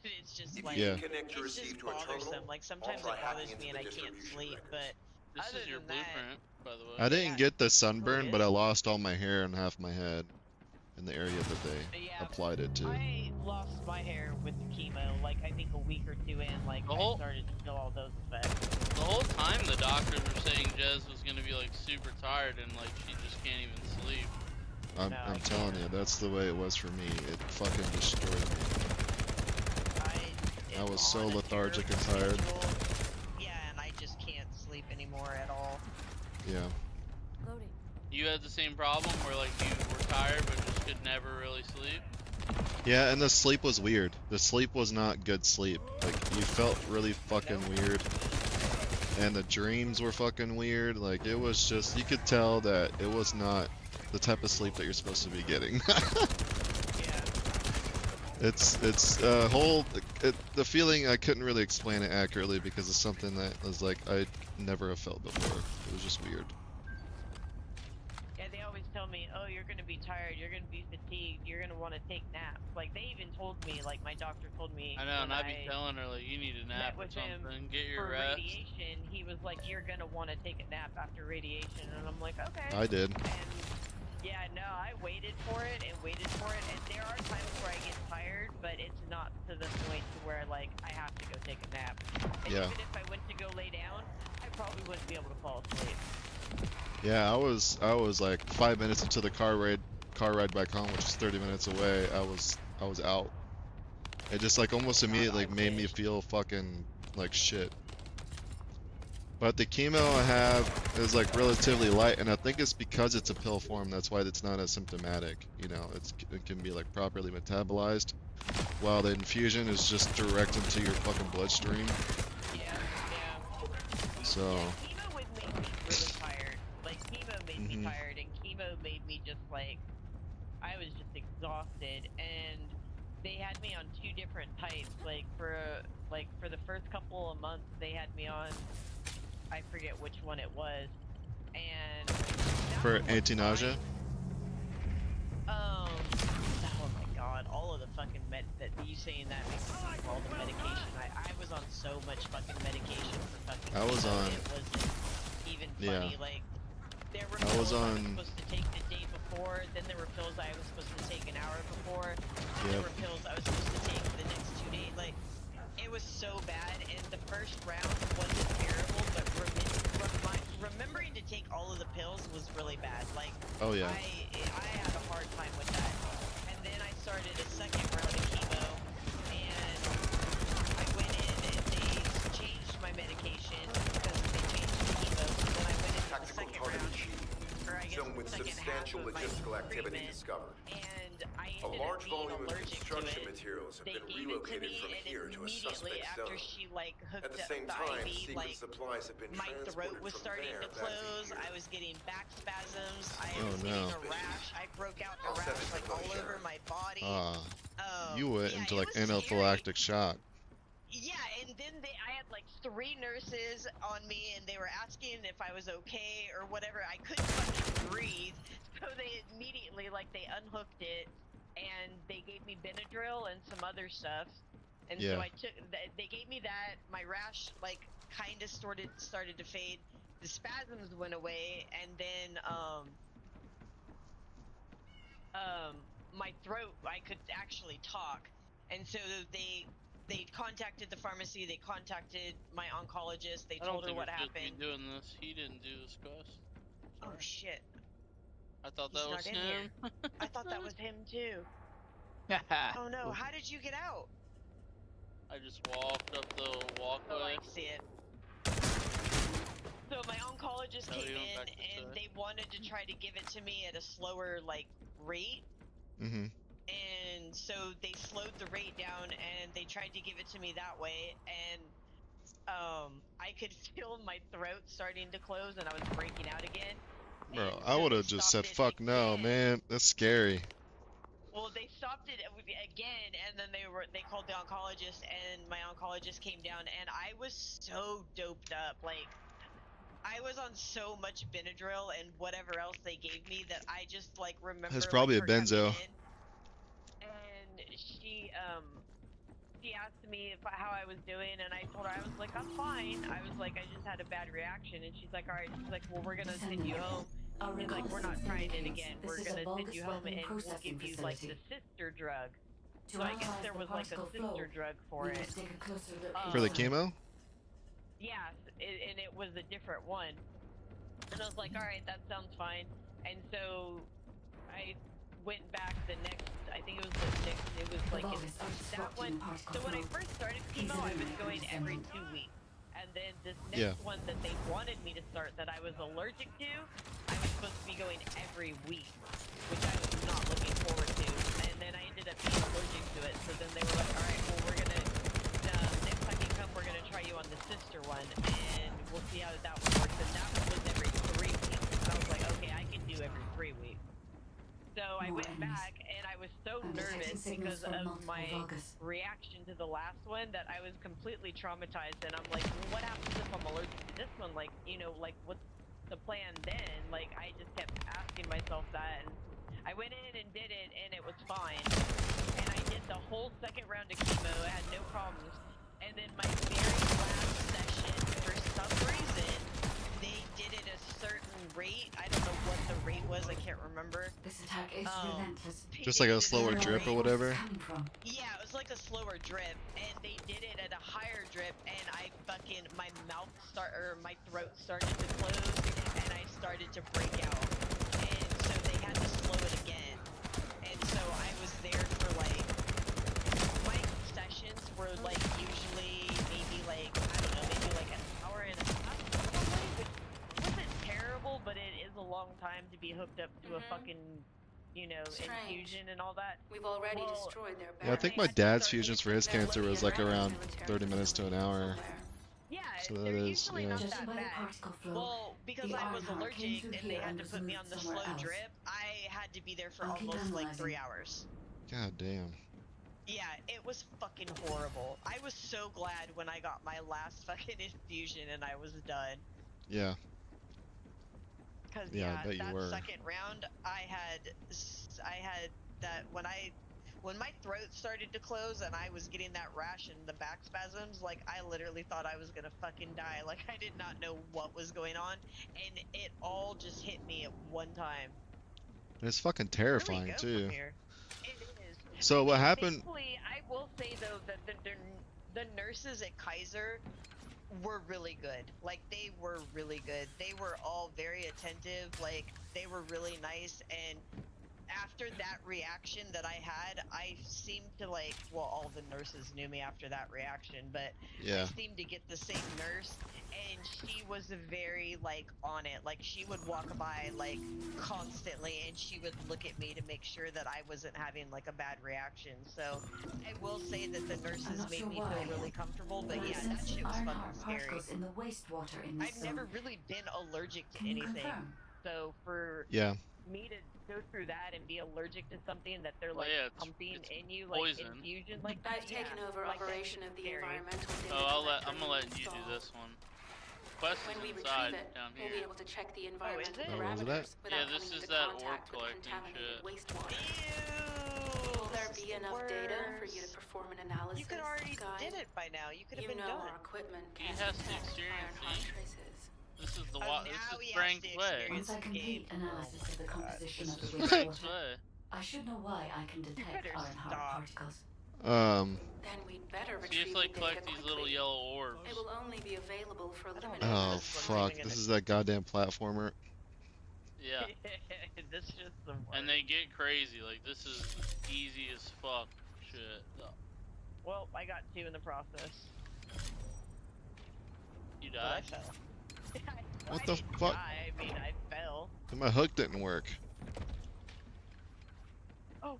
It's just like Yeah. it's just bothersome. Like sometimes it bothers me and I can't sleep, but This other is your than that, blueprint, by the way. I didn't get the Oh, sunburn, it but I is? lost all my hair and half my head in the area that they Yeah, applied it to. I lost my hair with chemo, like I think a week or 2 in, like The I whole- started to feel all those effects. The whole time the doctors were saying Jez was gonna be like super tired and like she just can't even sleep. I'm telling you, that's the way it was for me. It fucking destroyed me. I was so on a lethargic and terrible tired. schedule. Yeah, and I just can't sleep anymore at all. Yeah. Loading. You had the same problem where like you were tired but just could never really sleep? Yeah, and the sleep was weird. The sleep was not good sleep. Like, you felt really fucking weird. And the dreams were fucking weird. Like, it was just, you could tell that it was not the type of sleep that you're supposed to be getting. Yeah. It's a whole the feeling I couldn't really explain it accurately because it's something that was like I never have felt before. It was just weird. Yeah, they always tell me, oh, you're gonna be tired, you're gonna be fatigued, you're gonna want to take naps. Like they even told me, like my doctor told me I know, and when I'd be I telling her like, you need a met nap or with him something. Get for your rest. radiation, he was like, you're gonna want to take a nap after radiation, and I'm like, okay. I did. And yeah, no, I waited for it and waited for it, and there are times where I get tired, but it's not to the point to where like I have to go take a nap. And Yeah. even if I went to go lay down, I probably wouldn't be able to fall asleep. Yeah, I was like 5 minutes into the car ride back home, which is 30 minutes away. I was out. It just like almost immediately like, made me feel fucking like shit. But the chemo I have is like relatively light, and I think it's because it's a pill form. That's why it's not as symptomatic. You know, it can be like properly metabolized, while the infusion is just direct into your fucking bloodstream. Yeah. So. Yeah, chemo would make me really tired. Like chemo made me tired, and chemo made me just like I was just exhausted. And they had me on 2 different types. Like for the first couple of months, they had me on. I forget which one it was, and For anti-nausea? Oh my god, all of the fucking that you saying that makes me think of all the medication. I was on so much fucking medication for fucking I was on. It wasn't even funny. Like there were I pills was I was on. supposed to take the day before, then there were pills I was supposed to take an hour before, there were pills I was supposed to take the next 2 days. Like it was so bad, and the first round wasn't terrible, but remembering to take all of the pills was really bad. Like, oh yeah, I had a hard time with that. And then I started a second round of chemo, and I went in and they changed my medication because they changed the chemo. So then I went into the second round, or I guess with the second substantial half of my logistical activity treatment, discovered. and I A ended large up being volume of allergic to construction it. materials have They been gave it to relocated me, from and here to a immediately suspect after zone. she like hooked At the up same the time, IV, secret like supplies have been my throat transported was from starting there to back close. here. I was getting back spasms. I Oh, was getting no. a rash. I broke out in a I'll send rash it to like all Johir. over my body. You went Yeah, into it like was scary. anaphylactic shock. Yeah, and then I had like 3 nurses on me, and they were asking if I was okay or whatever. I couldn't fucking breathe, so they immediately like they unhooked it, and they gave me Benadryl and some other stuff. And so I took. They gave me that. My rash like kind of started to fade. The spasms went away, and then my throat, I could actually talk, and so they contacted the pharmacy, they contacted my oncologist, they told her what happened. I don't think you're supposed to be doing this. He didn't do this quest. Oh shit. I thought He's that was not in him. here. I thought that was him too. Oh no, how did you get out? I just walked up the walkway. Oh, I see it. So my oncologist came in, and they wanted to try to give it to me at a slower like rate. And so they slowed the rate down, and they tried to give it to me that way, and I could feel my throat starting to close, and I was breaking out again. Bro, I would have just said fuck no, man. That's scary. Well, they stopped it again, and then they called the oncologist, and my oncologist came down, and I was so doped up, like I was on so much Benadryl and whatever else they gave me that I just like remember. It's probably like, a benzo. And she asked me how I was doing, and I told her I was like, I'm fine. I was like, I just had a bad reaction, and she's like, all right. She's like, well, we're gonna send you home. She's like, we're not trying it again. We're gonna send you home, and we'll give you like the sister drug. So I guess there was like a sister drug for it. For the chemo? Yeah, and it was a different one. And I was like, all right, that sounds fine. And so I went back the next, I think it was like that one. So when I first started chemo, I was going every 2 weeks. And then this next one that they wanted me to start that I was allergic to, I was supposed to be going every week, which I was not looking forward to. And then I ended up being allergic to it. So then they were like, all right, well, we're gonna, next time you come, we're gonna try you on the sister one, and we'll see how that one works. And that one was every 3 weeks. So I was like, okay, I can do every 3 weeks. So I went back, and I was so I'm detecting nervous signals because from of multiple my Vulgus. reaction to the last one that I was completely traumatized, and I'm like, well, what happens if I'm allergic to this one? Like, you know, like, what's the plan then? Like, I just kept asking myself that, and I went in and did it, and it was fine. And I did the whole second round of chemo, I had no problems. And then my very last session, for some reason, they did it a certain rate. I don't know what the rate was, I can't remember. This attack is relentless. They Just like did a it at slower a drip or rate- whatever. Coming from. Yeah, it was like a slower drip, and they did it at a higher drip, and my my throat started to close, and I started to break out, and so they had to slow it again, and so I was there for like, my sessions were like usually maybe like, I don't know, maybe like an hour and a half probably, which wasn't terrible, but it is a long time to be hooked up to a fucking, you know, Strange. infusion and all that. We've already Well, destroyed their Yeah, I barracks. think my dad's fusions for his cancer was like around 30 minutes to an hour. Yeah, So that they're is, usually yeah. not Judging that by the bad. particle flow, Well, because the I was Ironheart came allergic through and they here had and to was put me moved on the somewhere slow else. drip, I had to be there for I'll keep almost like analyzing. 3 hours. God damn. Yeah, it was fucking horrible. I was so glad when I got my last fucking infusion and I was done. Yeah. Cause Yeah, I yeah, bet you that were. second round, I had that when my throat started to close and I was getting that rash and the back spasms, like I literally thought I was gonna fucking die. Like I did not know what was going on, and it all just hit me at one time. And it's fucking Where do we terrifying go too. from here? It is. So what happened? Thankfully, I will say though that the nurses at Kaiser were really good. Like they were really good. They were all very attentive. Like they were really nice. And after that reaction that I had, I seemed to like, well, all the nurses knew me after that reaction, but Yeah. I seemed to get the same nurse, and she was very like on it. Like she would walk by like constantly, and she would look at me to make sure that I wasn't having like a bad reaction. So I will say that the I'm nurses not made sure me why, feel really comfortable. But but I'm yeah, that sensing shit was fucking Ironheart scary. particles in the wastewater in this I've zone. never really been allergic to Can you anything. confirm? So for Yeah. me to go through that and be allergic to something that they're Well, like yeah, pumping it's in you, like poison. infusion, like I've yeah, taken over like that operation shit's of the scary. environmental data Oh, collector I'm gonna let you do installed. this one. Quest When we is inside retrieve it, down we'll be here. able to check the is environmental it? Oh, is it that? parameters Yeah, without this coming is into that orb contact with collecting contaminated shit. wastewater. Ew! Will there this be is the enough data for you to worst. perform an analysis? You could already guide? did it by now. You could have You been know done. our equipment He can't has to detect experience Ironheart these. traces. This is the now this he is has Frank to Clay. experience Once I this complete game. analysis of the composition This of the is Frank wastewater, Clay. I should know why I can detect better Ironheart stop. particles. Then we'd better See if retrieve like the data collect these little quickly. yellow orbs. It will only be available for a I don't limited know if Oh this one's fuck. even This gonna- is that goddamn platformer. Yeah. this is just the worst. And they get crazy. Like this is easy as fuck shit. Well, I got 2 in the process. You But I die. fell. What I the didn't fuck? die, I mean, I fell. And my hook didn't work. Oh.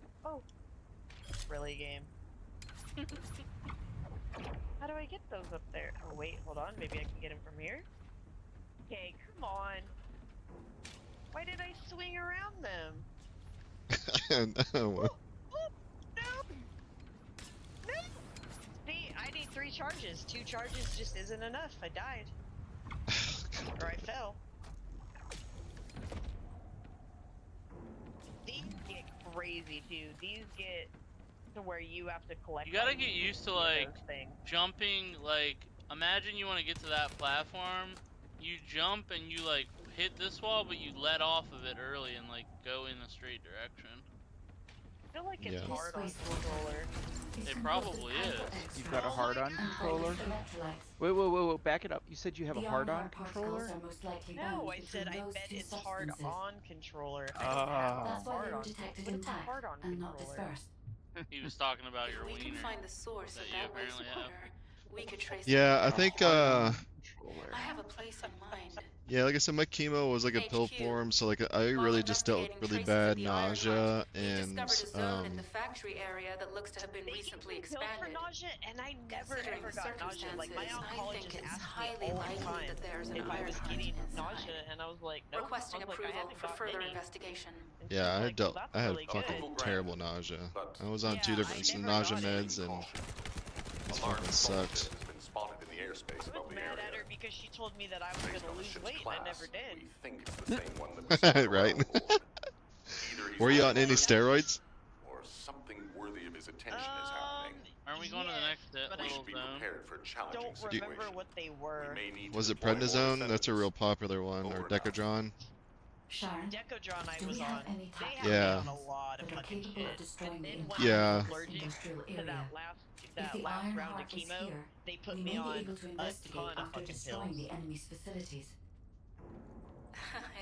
Really, game. How do I get those up there? Oh, wait, hold on. Maybe I can get them from here? Okay, come on. Why did I swing around them? No. No! No! See, I need 3 charges. 2 charges just isn't enough. I died. Or I fell. These get crazy, too. These get to where you have to collect. You gotta like, get used to 50 of like those things. jumping. Like imagine you want to get to that platform. You jump and you like hit this wall, but you let off of it early and like go in a straight direction. I feel like it's Yeah. hard on This controller. Is It composed probably of is. hyper-X You've got a Oh hard-on my controller? electrolytes. Wait, back it up. You said you have a The hard-on Ironheart particles controller? are most likely No, bound I said between I those bet two it's hard substances. on controller. I don't Ah. have That's a why hard they were on. detected What is a intact hard on and not controller? dispersed. He was talking about your If we can wiener. find the source that of you that apparently have. wastewater, we could trace Yeah, I it. think Hard-on controller. I have a place in mind. Yeah, like I said, my chemo was like a pill HQ. form, so like I While really just dealt with investigating really traces of bad the Ironheart, nausea we and discovered a zone in the factory area that looks to have been They gave recently me pills for expanded. nausea, and I never Considering ever the got nausea. Like my circumstances, I think oncologist it's asked me highly all the likely time that there's an if I was Ironheart getting inside. nausea, and I was like, nope. Requesting I was like, I approval haven't for gotten further any. investigation. And yeah, she's I like, dealt, well, that's I had really fucking good. terrible nausea. But I was on Yeah, two I different never nausea got it. meds and caution. it's A large fucking assault sucked. ship has been spotted in the airspace I above was the mad at area. her because she told me that I was Based gonna on the lose ship's weight, and I class, never did. we think it's the same one that was sent Right. around board. Either he's Were you hiding on any treasure, steroids? or something worthy of his attention is happening. Aren't we going to the yes, next but We little should be zone? prepared for I challenging don't situations. remember what they were. We may need Was to it deploy more prednisone? That's a real defendants. popular one, or Over and out. Decadron. Sharon, Decodron I do was we on. have any They tactical had Yeah. me on a lot of that are fucking capable of shit. destroying And the then when entire I Yeah. was focused allergic industrial to area? that If the last Iron round of Heart is chemo, here, they put we me may be on able to a investigate ton of after fucking destroying pills. the enemy's facilities.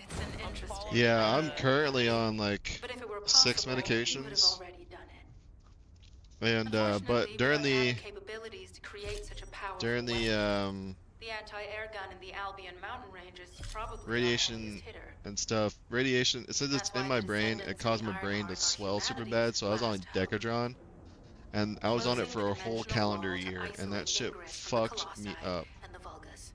It's an I'm interesting. following Yeah, I'm the- currently on like But if it were 6 possible, we would have medications. already done it. And Unfortunately, but during without having the capabilities to create such a powerful during the weapon, the anti-air gun in the Albion mountain range is probably our radiation heaviest hitter. and stuff, radiation, since it's That's in why my the brain, it descendants caused of the my brain to Ironheart are swell super humanity's bad, so I was on last hope. Decadron, and I was on it Closing for the a whole dimensional calendar wall to year, and isolate that shit Ingress from the fucked me Colossi up. and the Vulgus.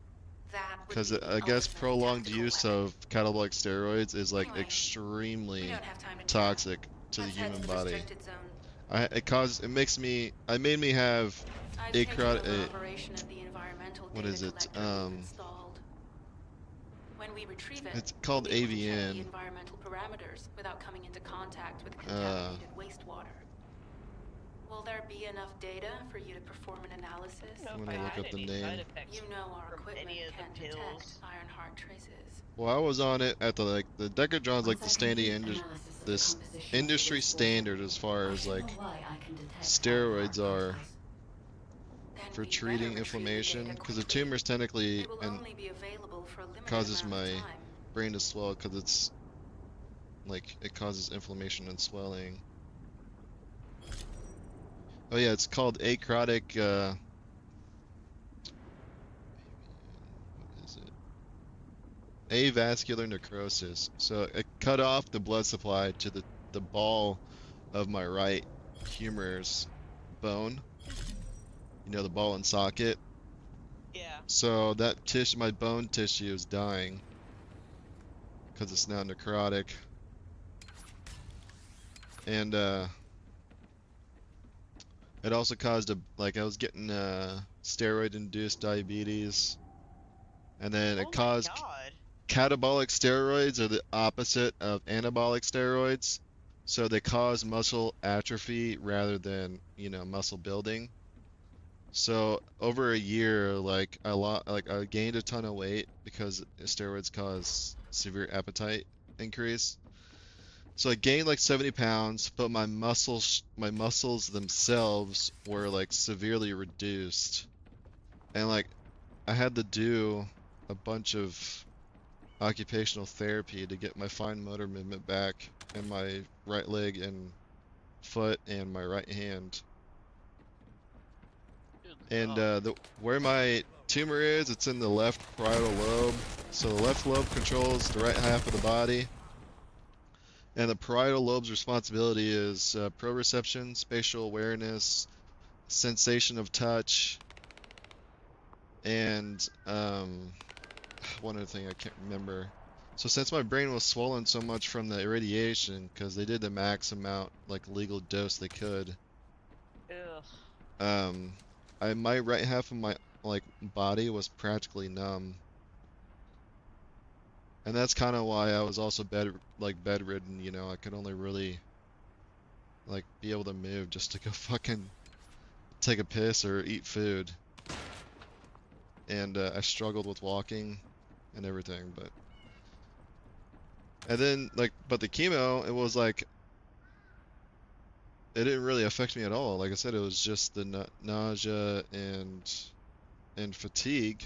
That would Because be the I guess ultimate prolonged tactical use weapon. of catabolic steroids is like Anyway, we extremely don't have time to chat. toxic to the Let's head human to the body. restricted zone. It made me have I've taken over acrotic, operation of the environmental what data is it, collector we've installed. When we retrieve it, it's called we'll be able to check AVN. the environmental parameters without coming into contact with contaminated wastewater. Will there be enough data for you to perform an analysis? I I'm don't know gonna if I look had up the any name. side effects You know our from equipment any of can the detect pills. Ironheart traces. Well, I was on it at the Decadron's like the Once I complete this analysis of the composition of the industry wastewater, standard as far I as shall like know why I can detect steroids Ironheart are particles. Then for we better treating retrieve the inflammation, data because the quickly. tumors technically It will and only be available for a limited causes amount of my time. brain to swell because it's like it causes inflammation and swelling. Oh yeah, it's called acrotic. What is it? Avascular necrosis. So it cut off the blood supply to the ball of my right humerus bone. You know, the ball and socket. Yeah. So that tissue, my bone tissue, is dying because it's now necrotic. And it also caused I was getting steroid-induced diabetes, and then Oh it my caused god. catabolic steroids are the opposite of anabolic steroids, so they cause muscle atrophy rather than, muscle building. So over a year, I gained a ton of weight because steroids cause severe appetite increase. So I gained like 70 pounds, but my muscles themselves were like severely reduced. And like I had to do a bunch of occupational therapy to get my fine motor movement back in my right leg and foot and my right hand. And where my tumor is, it's in the left parietal lobe. So the left lobe controls the right half of the body. And the parietal lobe's responsibility is proprioception, spatial awareness, sensation of touch, and one other thing I can't remember. So since my brain was swollen so much from the irradiation, because they did the max amount, like legal dose they could, Ugh. my right half of my body was practically numb. And that's kind of why I was also bedridden, I could only really be able to move just to go fucking take a piss or eat food. And I struggled with walking and everything, and then but the chemo, it was it didn't really affect me at all. Like I said, it was just the nausea and fatigue.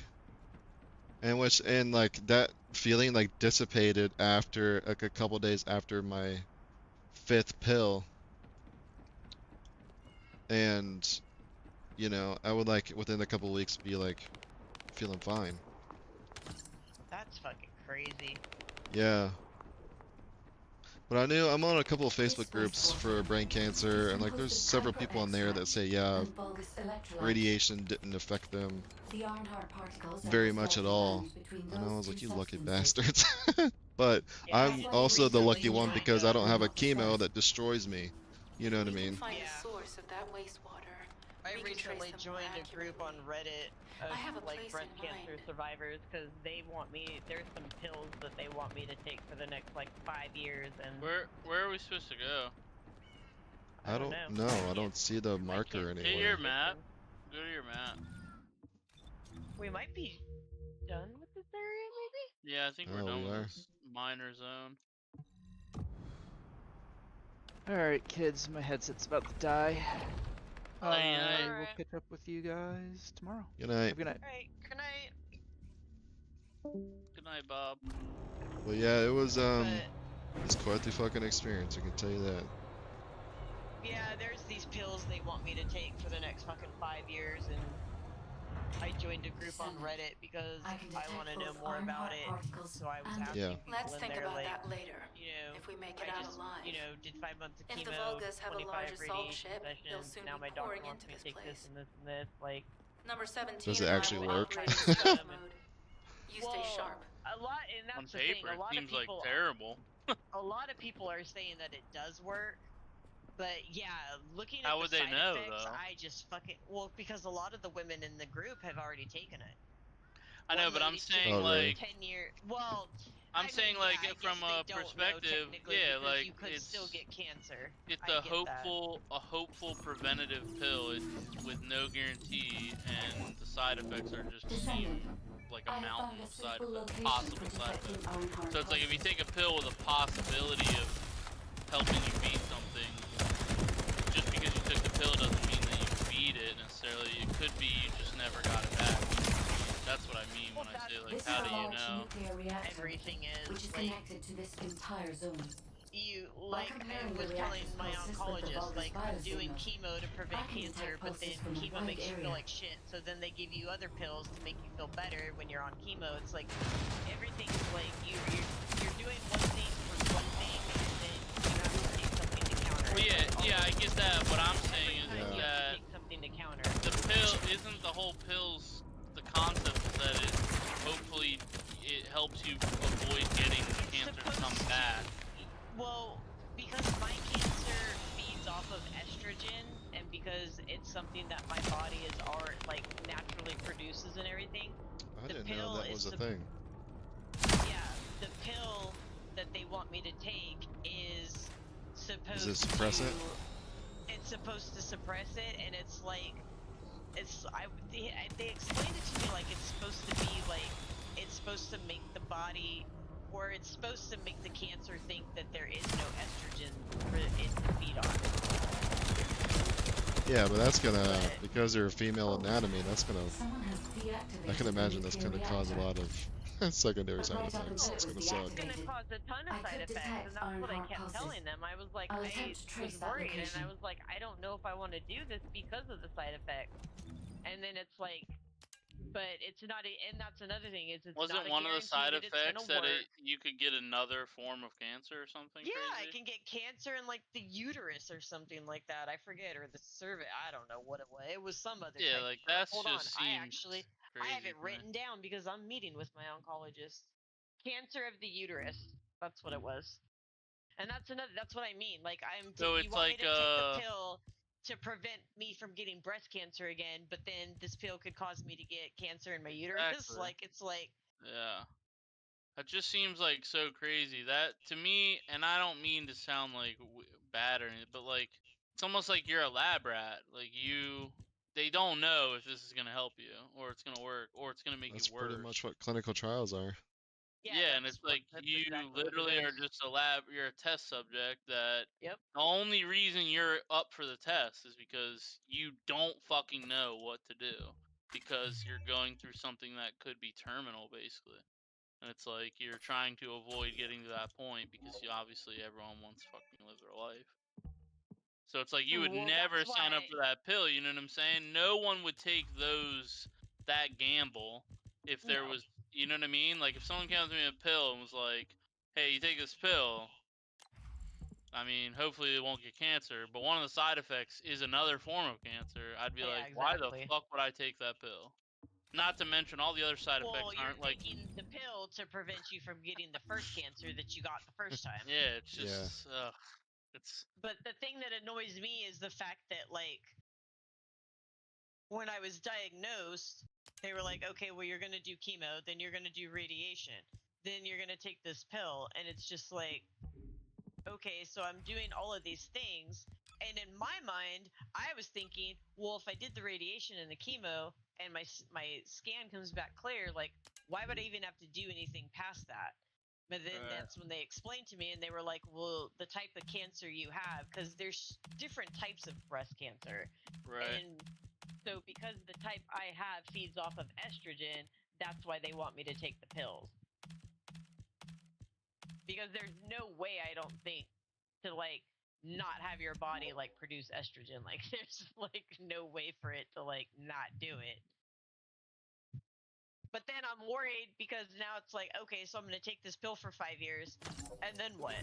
And that feeling dissipated after a couple days after my 5th pill. And I would within a couple weeks be feeling fine. That's fucking crazy. Yeah. But I knew I'm on a couple of This Facebook groups for wastewater brain cancer, is and like there's composed of several copper people on there that extract say, yeah, and bulbous electrolyte. radiation didn't affect them The Ironheart particles are very most much at likely all. bound between And I those was two like, you lucky substances. bastards. But Yeah, I'm That's why you also the recently lucky one joined because I don't have a Not the chemo Cells. that destroys me. You know what I We can mean? find Yeah. the source of that wastewater. I We can trace recently them more joined a group on accurately. Reddit of I have a like place breast in cancer mind. survivors because they want me. There's some pills that they want me to take for the next like 5 years, and Where are we supposed to go? I don't know. know. I can't- don't see the I marker can't Hit your anywhere. map. listen. Go to your map. We might be done with this area, maybe. Yeah, I think we're Oh, done we with are. this minor zone. Alright, kids, my headset's about to die. Night, I night. will Alright. catch up with you guys tomorrow. Good night. Have a good night. Alright. Good night. Good night, Bob. But yeah, it was But it's quite the fucking experience, I can tell you that. yeah, there's these pills they want me to take for the next fucking 5 years, and I joined a group on Reddit because I can detect want to know both more about Ironheart it. particles So I was and asking Yeah. people Let's in think there, about like, that later. you know, If we make I it out just, alive. you know, did 5 months of If the chemo, Volgas have a 25 large assault radiation ship, they'll sessions. soon Now be my doctor pouring wants into me to this take this place. and this and this. Like, Number 17 Does it and I actually will work? operate in Kind of stealth stuff. mode. You well, stay sharp. a lot, and On that's the thing. paper, A it lot of seems like people, terrible. a lot of people are saying that it does work. But yeah, looking at How the would they side know, effects, though? I just fucking because a lot of the women in the group have already taken it. I know, One but I'm lady saying, Oh, really? like, 10-year. Well, I'm saying, like, I from guess they a don't know perspective, technically yeah, because like, you could still get cancer. it's I a get that. hopeful preventative pill. It's with no guarantee, and the side effects are just Descendant. seem like a I have mountain found a of side suitable effects, location possible for side detecting effects. Ironheart So it's like if you particles. take a pill with a possibility of helping you beat something, just because you took the pill doesn't mean that you beat it necessarily. It could be you just never got it back. That's what I mean when I say, like, This how is do a you large know? nuclear reactor, Everything which is is like connected to this entire zone. you By like I comparing the was telling reactor's my process with the oncologist, Vulgus like I'm doing biosignal, chemo to prevent I can cancer, detect but pulses then from a chemo wide makes you feel area. like shit. So then they give you other pills to make you feel better when you're on chemo. It's like everything's like you're doing one thing for one thing, and then you have to take something to counter. Well, yeah, I get that. What I'm saying Every is time you Yeah. have to that take something to counter. the pill isn't the whole pill's the concept is that it hopefully it helps you avoid getting the It's cancer to supposed come to- back. Well, because my cancer feeds off of estrogen, and because it's something that my body is like naturally produces and everything. I The didn't know pill that is was a thing. Yeah, the pill that they want me to take is supposed Does it suppress to. it? It's supposed to suppress it, and it's like, they explained it to me like it's supposed to be like, it's supposed to make the body, or it's supposed to make the cancer think that there is no estrogen for it to feed on. Yeah, but that's gonna, But- because they're female anatomy, that's gonna, Someone has deactivated I can imagine that's the gonna nuclear cause a reactor. lot of secondary But side right up effects. until It's it was gonna suck. It's gonna deactivated, cause a ton of I side could effects, detect and that's what I Ironheart kept pulses. telling them. I was like, I'll I attempt to was trace that worried, and location. I was like, I don't know if I want to do this because of the side effects. And then it's like, but it's not, and that's another thing is it's Wasn't not a one of the guarantee side that it's gonna effects that work. you could get another form of cancer or something Yeah, I crazy? can get cancer in like the uterus or something like that. I forget, or the cervix. I don't know what it was. It was some other Yeah, type. like of shit. that Hold on, just I seems have crazy it to me. written down because I'm meeting with my oncologist. Cancer of the uterus. That's what it was. And that's another. That's what I mean. Like So you it's want me like to take the pill to prevent me from getting breast cancer again, but then this pill could cause me to get cancer in my uterus. Exactly. Like it's like Yeah. That just seems like so crazy. That to me, and I don't mean to sound like bad or anything, but like it's almost like you're a lab rat. Like they don't know if this is gonna help you, or it's gonna work, or it's gonna make That's you pretty worse. much what clinical trials are. Yeah, and it's like that's you exactly what it literally are is. just you're a test subject that Yep. the only reason you're up for the test is because you don't fucking know what to do because you're going through something that could be terminal basically. And it's like you're trying to avoid getting to that point because obviously everyone wants to fucking live their life. So it's like you would Well, never that's sign up why. for that pill, you know what I'm saying? No one would take that gamble if there No. was You know what I mean? Like, if someone came up to me with a pill and was like, hey, you take this pill, I mean, hopefully they won't get cancer, but one of the side effects is another form of cancer, I'd be Yeah, like, why the exactly. fuck would I take that pill? Not to mention all the other side Well, effects you're aren't like, taking the pill to prevent you from getting the first cancer that you got the first time. yeah, it's Yeah. just, it's, But the thing that annoys me is the fact that, like, when I was diagnosed, they were like, okay, well, you're going to do chemo, then you're going to do radiation, then you're going to take this pill. And it's just like, okay, so I'm doing all of these things. And in my mind, I was thinking, well, if I did the radiation and the chemo and my scan comes back clear, like, why would I even have to do anything past that? But then that's when they explained to me, and they were like, well, the type of cancer you have, because there's different types of breast cancer. right. And so because the type I have feeds off of estrogen, that's why they want me to take the pills. Because there's no way, I don't think, to, like, not have your body, like, produce estrogen. Like, there's, like, no way for it to, like, not do it. But then I'm worried because now it's like, okay, so I'm going to take this pill for 5 years, and then what?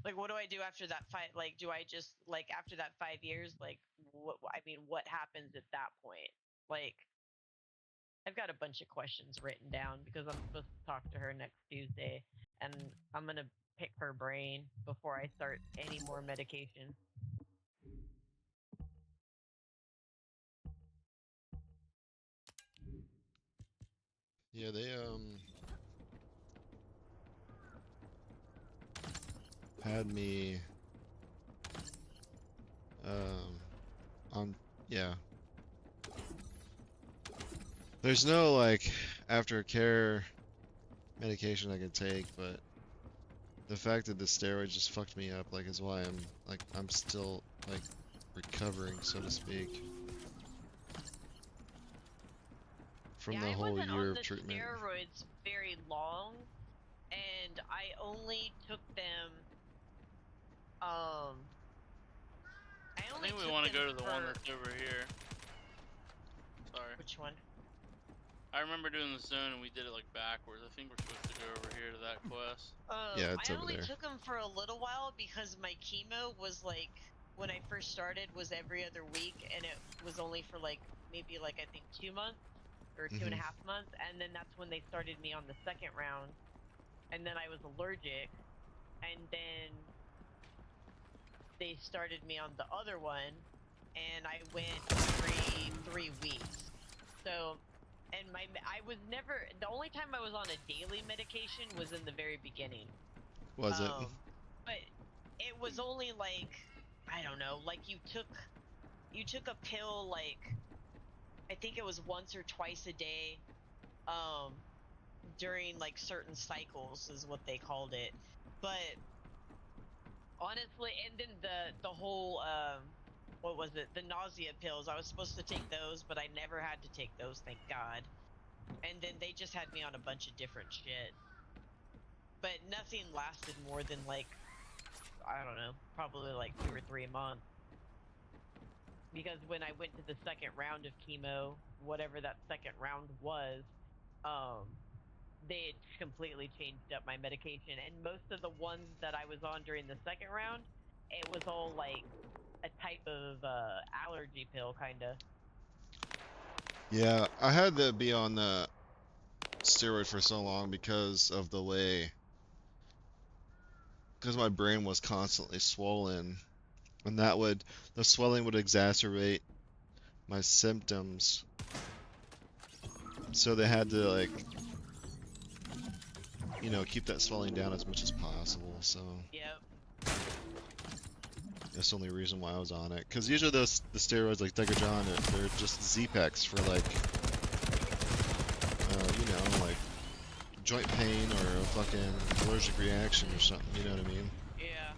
Like, what do I do after that like, do I just, like, after that 5 years, like, what happens at that point? Like, I've got a bunch of questions written down because I'm supposed to talk to her next Tuesday, and I'm going to pick her brain before I start any more medication. Yeah, they had me on, yeah. There's no like aftercare medication I can take, but the fact that the steroids just fucked me up, like, is why I'm still like recovering, so to speak, from the whole year of treatment. I wasn't on the steroids very long, and I only took them. I think we want to go to the one that's over here. Sorry. Which one? I remember doing the zone and we did it like backwards. I think we're supposed to go over here to that quest. Yeah, it's I over only there. took them for a little while because my chemo was like, when I first started, was every other week, and it was only for like maybe like I think 2 months or 2.5 months, and then that's when they started me on the second round, and then I was allergic, and then they started me on the other one, and I went every 3 weeks. So, and I was never, the only time I was on a daily medication was in the very beginning. Was it? But it was only like, I don't know, like you took a pill like, I think it was once or twice a day, during like certain cycles is what they called it. But honestly, and then the whole what was it, the nausea pills, I was supposed to take those, but I never had to take those, thank God. And then they just had me on a bunch of different shit, but nothing lasted more than like, I don't know, probably like 2 or 3 months. Because when I went to the second round of chemo, whatever that second round was, they had completely changed up my medication, and most of the ones that I was on during the second round, it was all like a type of allergy pill, kinda. Yeah, I had to be on the steroid for so long because of the way, because my brain was constantly swollen, and the swelling would exacerbate my symptoms. So they had to, like, you know, keep that swelling down as much as possible. So Yep. that's the only reason why I was on it. Because usually the steroids like Decagon, they're just Z-Paks for like, you know, like joint pain or a fucking allergic reaction or something. You know what I mean? Yeah.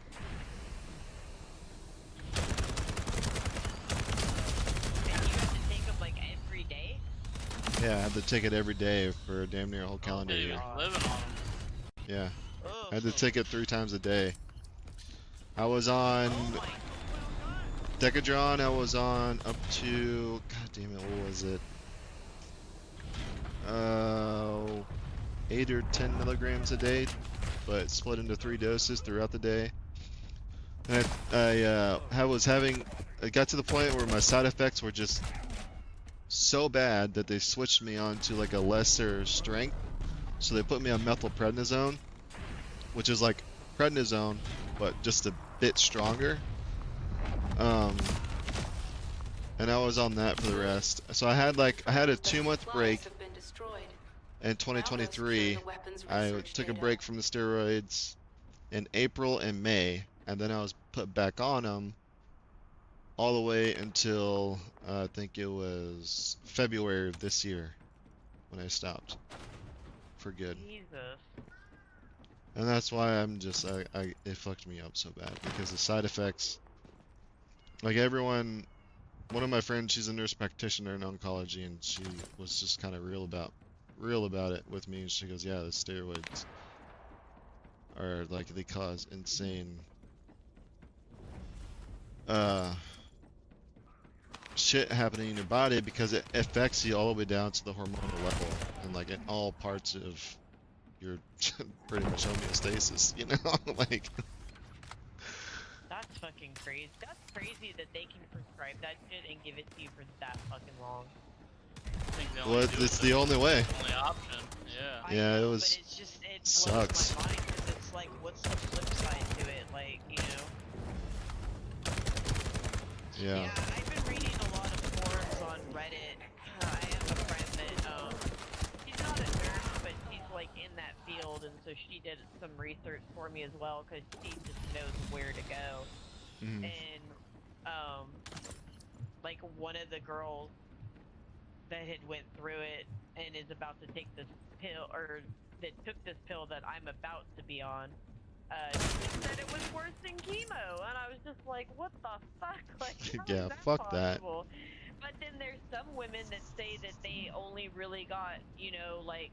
And you have to take them like every day? Yeah, I had to take it every day for damn near a whole calendar Dude, he year. was living on them. Yeah, Oh. I had to take it 3 times a day. I was on Oh my. Decadron, I was on up to, god damn it, what was it? 8 or 10 milligrams a day, but split into 3 doses throughout the day. And it got to the point where my side effects were just so bad that they switched me on to like a lesser strength. So they put me on methylprednisone, which is like prednisone, but just a bit stronger. And I was on that for the rest. So I had a 2-month break in 2023. I took a break from the steroids in April and May, and then I was put back on them all the way until I think it was February of this year when I stopped for good. Jesus. And that's why it fucked me up so bad, because the side effects, like everyone, one of my friends, she's a nurse practitioner in oncology, and she was just kind of real about it with me. And she goes, yeah, the steroids are like, they cause insane shit happening in your body, because it affects you all the way down to the hormonal level and like in all parts of your pretty much homeostasis, you know? Like, That's fucking crazy. That's crazy that they can prescribe that shit and give it to you for that fucking long. I think they well, only do it's it the only way. only option. Yeah. I Yeah, know, it was. But it's just, it Sucks. blows my mind, because it's like, what's the flip side to it? Like, you know? Yeah. Yeah, I've been reading a lot of forums on Reddit. I have a friend that, she's not a nurse, but she's like in that field, and so she did some research for me as well, because she just knows where to go. Mhm. And, like one of the girls that had went through it and is about to take this pill, or that took this pill that I'm about to be on, she said it was worse than chemo, and I was just like, what the fuck? Like, how Yeah, is that fuck that. possible? But then there's some women that say that they only really got, you know, like,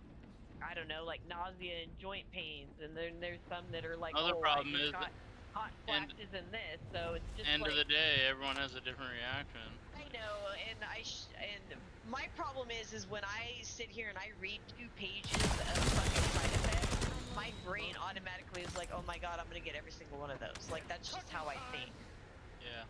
I don't know, like nausea and joint pains, and then there's some that are like, Another oh, problem I just is got hot flashes in this, so it's just End like, of the day, everyone has a different reaction. I know, and and my problem is when I sit here and I read 2 pages of fucking side effects, my brain automatically is like, oh my god, I'm gonna get every single one of those. Like, that's just how I think. Yeah.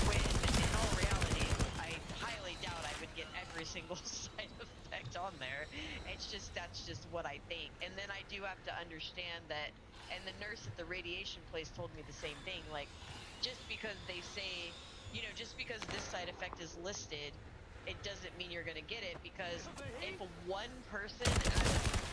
When in all reality, I highly doubt I would get every single side effect on there. It's just, that's just what I think. And then I do have to understand that, and the nurse at the radiation place told me the same thing, like, just because they say, you know, just because this side effect is listed, it doesn't mean you're gonna get it, because if one person out of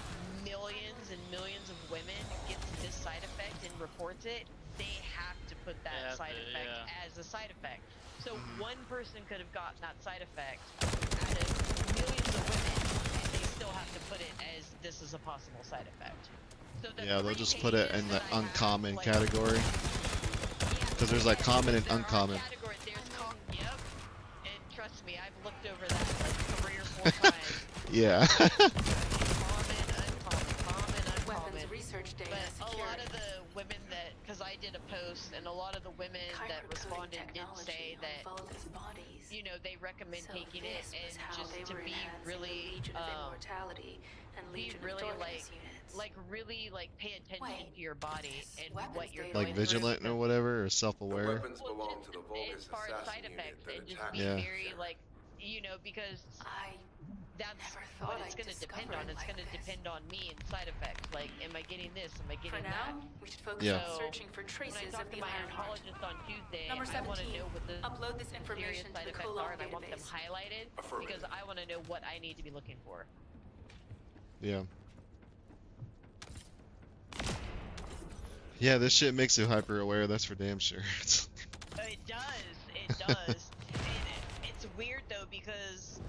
millions and millions of women gets this side effect and reports it, they have to put that side effect as a side effect. So one person could have gotten that side effect out of millions of women, and they still have to put it as, this is a possible side effect. So Yeah, they'll just put it in the uncommon category. Because there's like common and uncommon. Yep. And trust me, I've looked over that like 3 or 4 times. Yeah. Common, uncommon. Weapons research data But a secured. lot of the women that, because I did a post, and a lot of the women that Kyber responded coding did technology say that, on Vulgus bodies. you know, they recommend So taking it, this was and how just they to were be enhancing the really, Legion of Immortality and be Legion really of Darkness units. really pay attention Wait, to your body this and weapons what you're data going Like through, vigilant or because whatever, or The self-aware. weapons belong to the Vulgus as far as side assassin effects, unit that and just attacked be Yeah. very like, you know, because I that's never what thought it's I'd going to depend discover on. it It's like going to this. depend on me and side effects. Like, am I getting this? Am I For getting now, that? we should focus Yeah. on searching for When I traces talk of to the my Iron Heart. oncologist on Tuesday, Number I want to 17. know what the Upload this serious information to side the effects Colon are, and I want them database. highlighted because Affirmative. I want to know what I need to be looking for. Yeah. Yeah, this shit makes you hyper aware, that's for damn sure. It does. It does. And it's weird though, because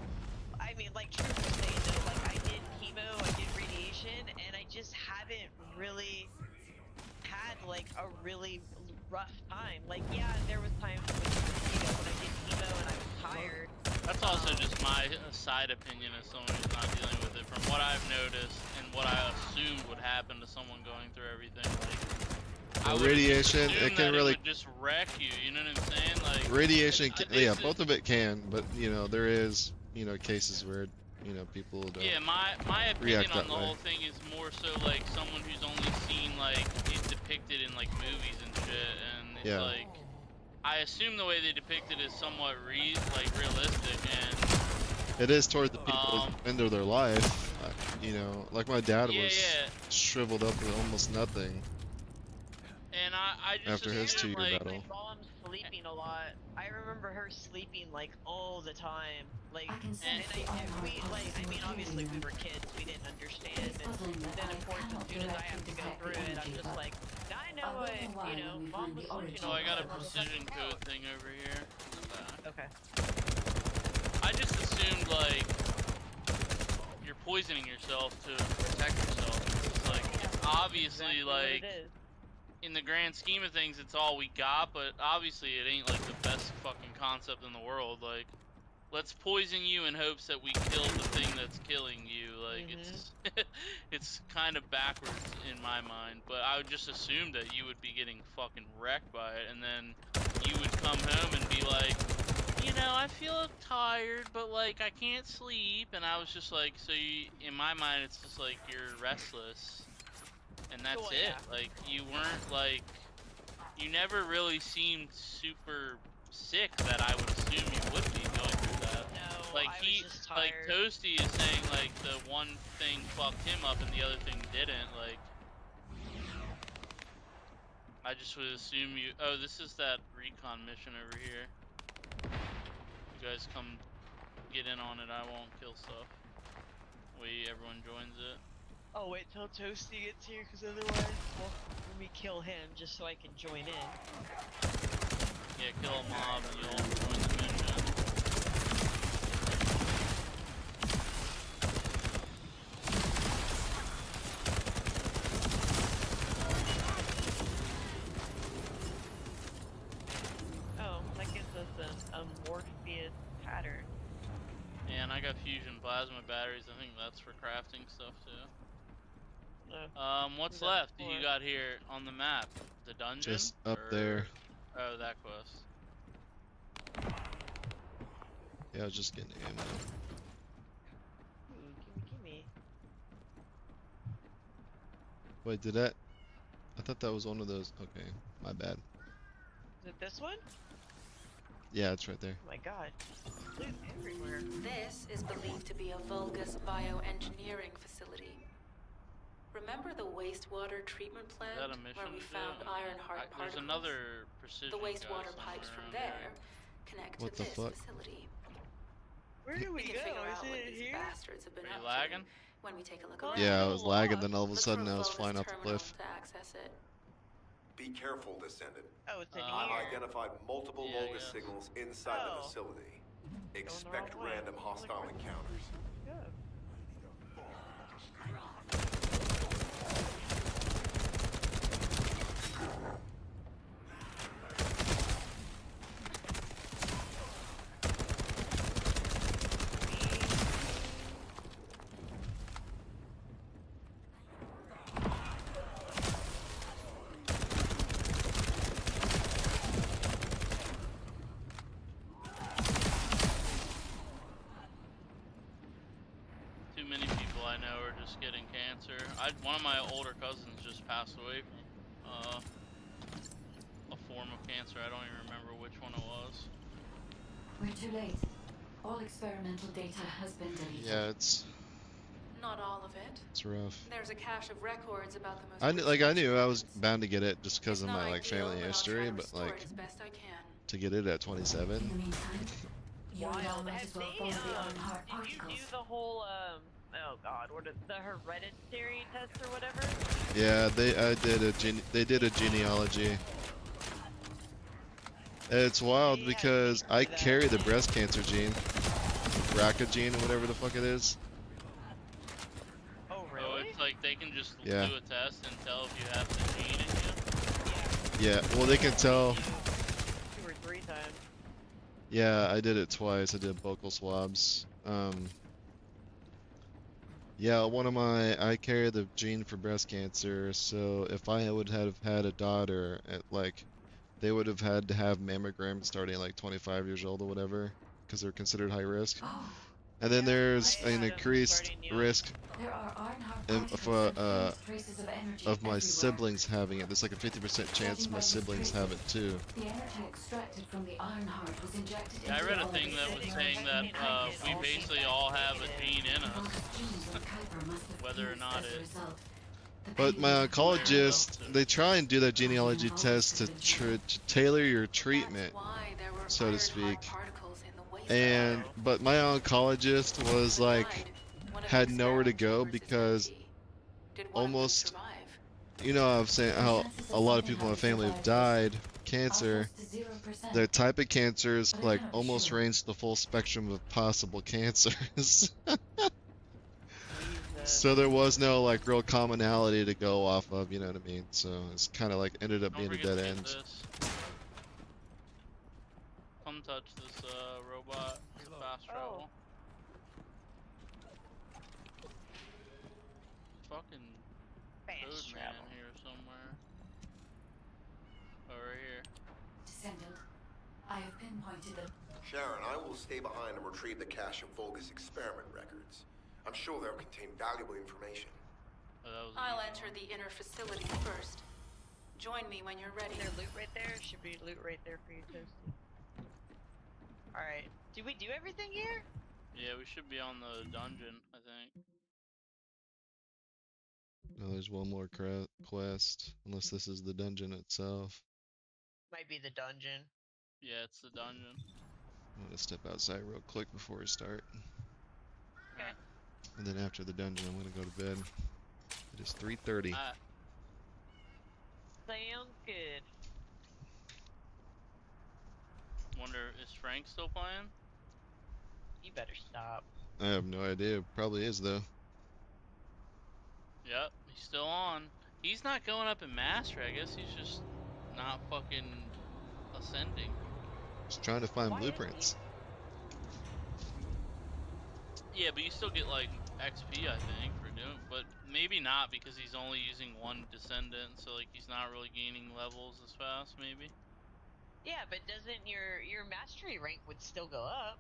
I mean, like truth was saying though, like I did chemo, I did radiation, and I just haven't really had like a really rough time. Like, yeah, there was times when, you know, when I did chemo and I was tired. That's also just my side opinion as someone who's not dealing with it. From what I've noticed and what I assumed would happen to someone going through everything, like I Well, would radiation, assume it can that really, it would just wreck you. You know what I'm saying? Like radiation, I yeah, basically- both of it can, but you know, there is, you know, cases where, you know, people don't Yeah, my opinion react on that the way. whole thing is more so like someone who's only seen like it depicted in like movies and shit, and it's Yeah. like I assume the way they depict it is somewhat realistic, and It is toward the people at the end of their life. You know, like my dad yeah, was yeah, shriveled up with almost nothing and I just after his assume 2-year like My battle. mom's sleeping a lot. I remember her sleeping like all the time. Like, I can and sense the I, Ironheart we like, I processes mean, obviously we material. were kids, we didn't understand. It's And puzzling that then I of course, as cannot soon as I have directly to go detect through the it, I'm energy, just but like, I I know will what, know why you know, when we mom find was the origin oh, I got a of the precision process. code thing over here in the back. Okay. I just assumed like you're poisoning yourself to protect yourself. It's like obviously Exactly what like it is. in the grand scheme of things it's all we got, but obviously it ain't like the best fucking concept in the world. Like let's poison you in hopes that we kill the thing that's killing you. Like it's it's kind of backwards in my mind, but I would just assume that you would be getting fucking wrecked by it, and then you would come home and be like, you know, I feel tired, but like I can't sleep, and I was just like, so you, in my mind, it's just like you're restless, and that's Well, it. yeah. Like you weren't like, you never really seemed super sick that I would assume you would be going through that. No, Like I he, was just like tired. Toasty is saying like the one thing fucked him up and the other thing didn't. Like I just would assume you. Oh, this is that recon mission over here. You guys come get in on it. I won't kill stuff. Wait, everyone joins it. Oh, wait till Toasty gets here, because otherwise, well, let me kill him just so I can join in. Yeah, kill a mob and you'll join the mission. Oh, that gives us a Morpheus pattern. Yeah, and I got fusion plasma batteries. I think that's for crafting stuff too. No. What's That's left? Do for- you got here on the map? The dungeon? Just up Or- there. Oh, that quest. Yeah, I was just getting ammo. Ooh, gimme. Wait, did that? I thought that was one of those. Okay, my bad. Is it this one? Yeah, it's right there. Oh my god. Loot everywhere. This is believed to be a Vulgus bioengineering facility. Remember the wastewater treatment plant Is that a mission where we to do? found Ironheart particles? There's another precision The guy wastewater somewhere pipes from around there here. connect What to the this fuck? facility. Where do We we can go? figure out Is what it these here? bastards have been Are you up lagging? to when we take a look Well, around. Yeah, I a was little lagging, off. then all of a Look sudden for I was Vulgus flying off the terminal cliff. to access it. Be careful, Descendant. Oh, it's in I've here. identified multiple Yeah, I Vulgus guess. signals inside the Oh. facility. the Expect wrong way. random hostile encounters. Good. Too many people I know are just getting cancer. One of my older cousins just passed away from a form of cancer. I don't even remember which one it was. We're too late. All experimental data has been deleted. Yeah, it's Not all of it. rough. There's a cache of records about the most I recent knew I was experiments. bound to get it just because It's of not my like ideal, family but I'll try history, to but restore like it as best I can. to get it at In the 27. meantime, you and I Wild. might Have as well they, follow the Ironheart did you do particles. the whole, oh god, what is the hereditary test or whatever? Yeah, they did a genealogy. It's wild Yeah, because I I did that. carry the breast cancer gene, BRCA gene or whatever the fuck it is. Oh, Oh, really? it's like they can just Yeah. do a test and tell if you have the gene in you. Yeah. Yeah, well they can tell. 2 or 3 times. Yeah, I did it twice. I did vocal swabs. Yeah, I carry the gene for breast cancer, so if I would have had a daughter at like, they would have had to have mammograms starting at like 25 years old or whatever, because they're considered high risk. Oh, And then Yeah, there's I an had 'em increased starting you. risk There are Ironheart of, particles and faint traces of energy my everywhere. siblings having it. There's like a 50% chance Judging my by these siblings have it traces, too. the energy extracted from the Ironheart was injected Yeah, I into read a all of thing its that was Genetic systems saying that and testing, I implanted did we all cells. came basically back all have a negative. gene in us. Those genes on Kuiper must have Whether or fused not as a it. result. The But my payload will handle oncologist, they try and do that genealogy Imagine an test old to tailor your That's treatment, why there were so to Ironheart speak. particles in the And wastewater. but my oncologist was When it like died, one of the had nowhere to experiment go chambers is because empty. Did one of them almost, survive? you know, I'm saying The how chances a of lot of something people in my having family have survived this died of are cancer. close to 0%. The type of cancers But I like cannot be almost sure. range the full spectrum of possible cancers. Jesus. So there was no like real commonality to go off of, you know what I mean? So it's kind of like ended up Don't being a forget dead to get end. this. Come touch this robot. It's a fast travel. Fucking Fast code man travel. here somewhere. Oh, right here. Descendant, I have pinpointed a Sharon, I will stay behind and retrieve the cache of Vulgus experiment records. I'm sure they'll contain valuable information. Oh, that was an I'll easy enter one. the inner facility first. Join me when you're ready. Is there loot right there? Should be loot right there for you, Toasty. Alright. Did we do everything here? Yeah, we should be on the dungeon, I think. Oh, there's one more quest, unless this is the dungeon itself. Might be the dungeon. Yeah, it's the dungeon. I'm gonna step outside real quick before we start. Okay. And then after the dungeon, I'm gonna go to bed. It is 3:30. Sounds good. Wonder, is Frank still playing? You better stop. I have no idea. Probably is though. Yep, he's still on. He's not going up in master. I guess he's just not fucking ascending. Just trying to find Why is he? blueprints. Yeah, but you still get like XP, I think, for doing. But maybe not because he's only using one descendant, so like he's not really gaining levels as fast. Maybe. Yeah, but doesn't your mastery rank would still go up?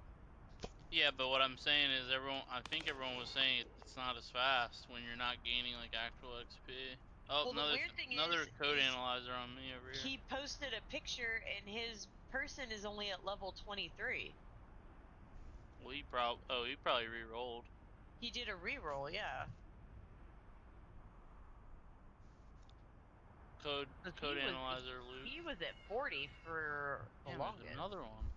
Yeah, but what I'm saying is I think everyone was saying it's not as fast when you're not gaining like actual XP. Oh, Well, the weird thing another is code analyzer on me over here. he posted a picture and his person is only at level 23. Well, he probably re-rolled. He did a reroll, yeah. Code 'Cause analyzer loot. He was at 40 for the Damn, longest. there's another one.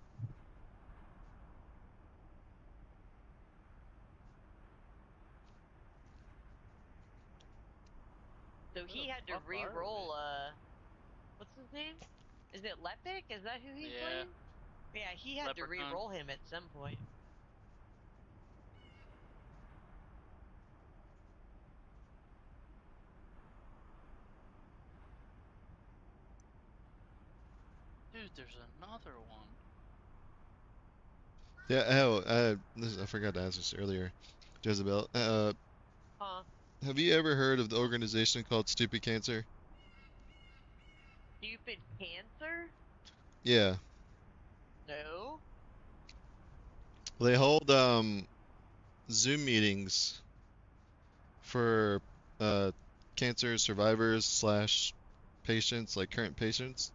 So Where he the had to fuck are re-roll, what's his name? Is it Lepic? Is that who he's Yeah. playing? Yeah, he had to Leprechaun. re-roll him at some point. Dude, there's another one. Yeah. Oh, I forgot to ask this earlier, Jezebel. Huh? Have you ever heard of the organization called Stupid Cancer? Stupid cancer? Yeah. No. They hold Zoom meetings for cancer survivors slash patients, like current patients,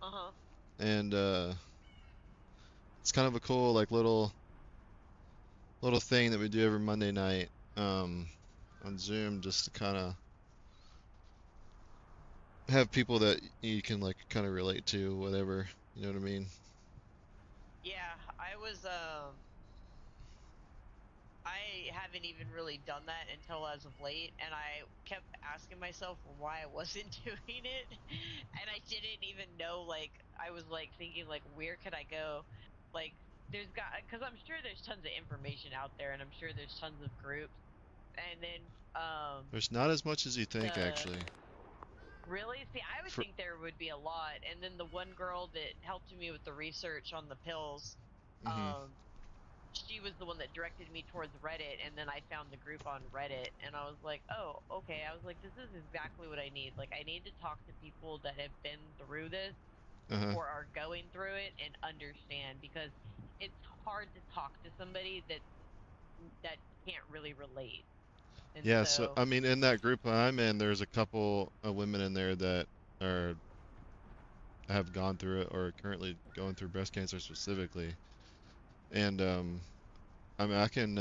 Uh-huh. and it's kind of a cool like little thing that we do every Monday night on Zoom, just to kind of have people that you can like kind of relate to, whatever, you know what I mean? Yeah, I haven't even really done that until as of late, and I kept asking myself why I wasn't doing it, and I didn't even know, like, I was, like, thinking, like, where could I go? Like, because I'm sure there's tons of information out there, and I'm sure there's tons of groups, and then, There's not as much as you think, the, actually. really? See, I would For, think there would be a lot, and then the one girl that helped me with the research on the pills, mhm. she was the one that directed me towards Reddit, and then I found the group on Reddit, and I was like, oh, okay. I was like, this is exactly what I need. Like, I need to talk to people that have been through this Uh-huh. or are going through it and understand, because it's hard to talk to somebody that's that can't really relate. And Yeah, so I mean, in that group I'm in, there's a couple of women in there that are have gone through it or are currently going through breast cancer specifically. And I mean, I can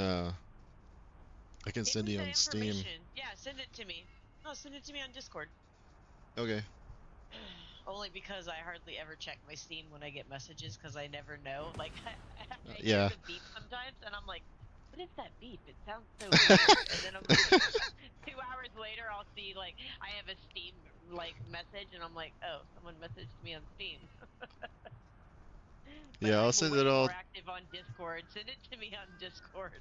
give send me you the on Steam. information. Yeah, send it to me. No, send it to me on Discord. Okay. Only because I hardly ever check my Steam when I get messages because I never know. Like, I hear Yeah. the beep sometimes, and I'm like, what is that beep? It sounds so weird. And then I'm like, 2 hours later, I'll see, like, I have a Steam, like, message, and I'm like, oh, someone messaged me on Steam. But Yeah, I'll I'm send way it all. more active on Discord. Send it to me on Discord.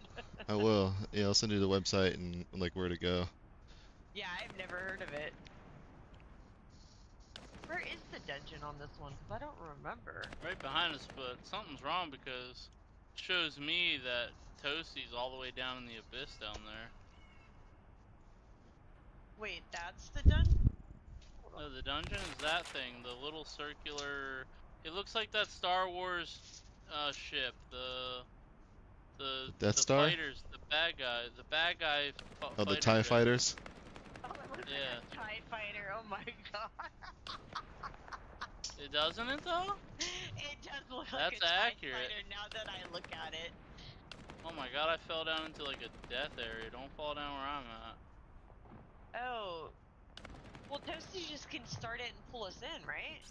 I will. Yeah, I'll send you the website and like where to go. Yeah, I've never heard of it. Where is the dungeon on this one? Because I don't remember. Right behind us, but something's wrong because it shows me that Toasty's all the way down in the abyss down there. Wait, that's the dungeon? No, the dungeon is that thing, the little circular. It looks like that Star Wars ship, the Death Star? fighters, the bad guy Oh, the fighter TIE jet. fighters? Oh, it looks Yeah. like a TIE fighter. Oh my god. It doesn't it though? It does look like That's a TIE accurate. fighter now that I look at it. Oh my god, I fell down into like a death area. Don't fall down where I'm at. Oh. Well, Toasty just can start it and pull us in, right?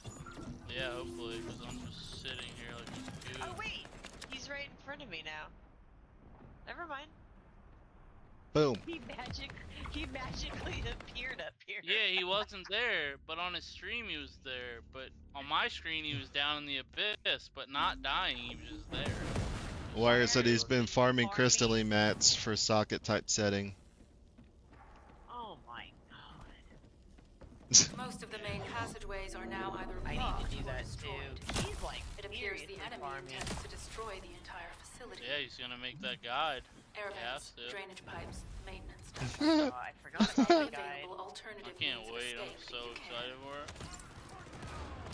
Yeah, hopefully, because I'm just sitting here like a goof. Oh wait, he's right in front of me now. Never mind. Boom. He magically appeared up here. Yeah, he wasn't there, but on his stream he was there. But on my screen he was down in the abyss, but not dying. He was just there. Wire said he's been farming crystalline mats for socket type setting. Oh my god. Most of the main passageways are now either I blocked need to do or that destroyed. too. He's like It appears the seriously enemy farming. intends to destroy the entire facility. Yeah, he's gonna make that guide. Air He vents, has to. drainage pipes, maintenance stuff. Oh, I forgot about Only the guy. available I alternative can't means of wait. I'm escape so if you can. excited for it.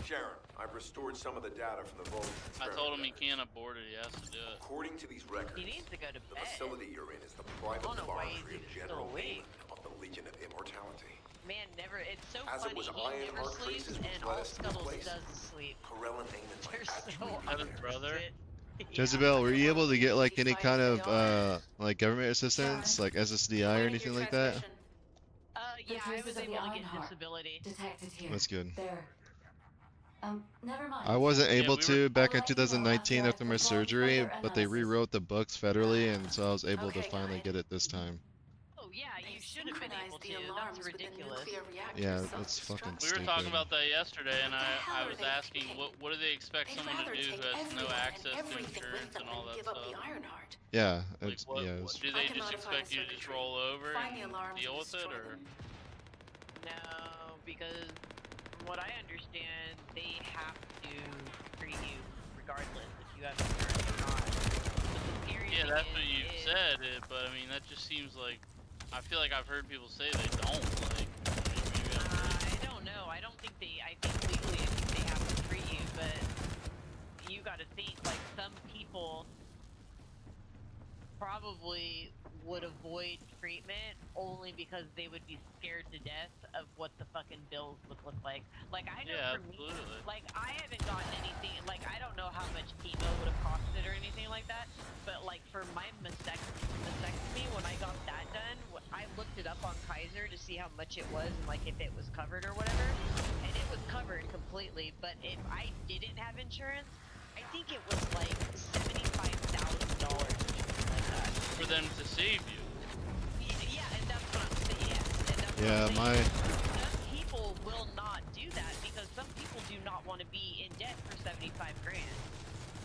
Sharon, I've restored some of the data from the vault. I told him he can't abort it. He has to do it. According to these records, He needs to go to the bed. facility you're in is the private I don't know why he's laboratory of even General still awake. Amon of the Legion of Immortality. Man, never. It's so As it funny. was He Iron never Heart sleeps, traces which and led all us to the Scuttles place. does is sleep. Corellan Amon might They're actually so be That is there. brother. Jezebel, were you able to get like any kind of like government assistance, like SSDI or Planning anything your like that? transmission. Yeah, I was traces of able the to get Ironheart. disability. Detected here. That's good. There. Never mind. I wasn't Yeah, able we to were- back I'll in let you know 2019 after after my I perform surgery, further but they analysis. rewrote the books federally, and so I was able to Okay, finally guide. get it this time. Oh yeah, They you should have been synchronized able the to. alarms That's with the ridiculous. nuclear reactor Yeah, self-destruct. that's fucking We were talking stupid. about that yesterday, and What the hell I are was they asking thinking? what do they expect They'd someone to rather do take who has no everyone access and to everything with insurance them and all than that give up stuff? the Ironheart. Yeah, Like it's, what, yeah, what it's, do I they can just modify expect you to just circuitry, roll over find the and alarms deal and with it, destroy or them. No, because from what I understand, they have to treat you regardless if you have insurance or not. But the scary yeah, thing that's what you is, said, but I mean that just seems like I feel like I've heard people say they don't. Like maybe I'm crazy. I don't know. I don't think they. I think legally, I think they have to treat you, but you got to think like some people probably would avoid treatment only because they would be scared to death of what the fucking bills would look like. Like I know Yeah, for me, absolutely. like I haven't gotten anything. Like I don't know how much chemo would have costed or anything like that. But like for my mastectomy, when I got that done, I looked it up on Kaiser to see how much it was and like if it was covered or whatever, and it was covered completely. But if I didn't have insurance, I think it was like $75,000. For them to save you. Yeah, and that's what I'm saying. Yes, and that's what yeah, I'm my, saying. Some people will not do that because some people do not want to be in debt for 75 grand.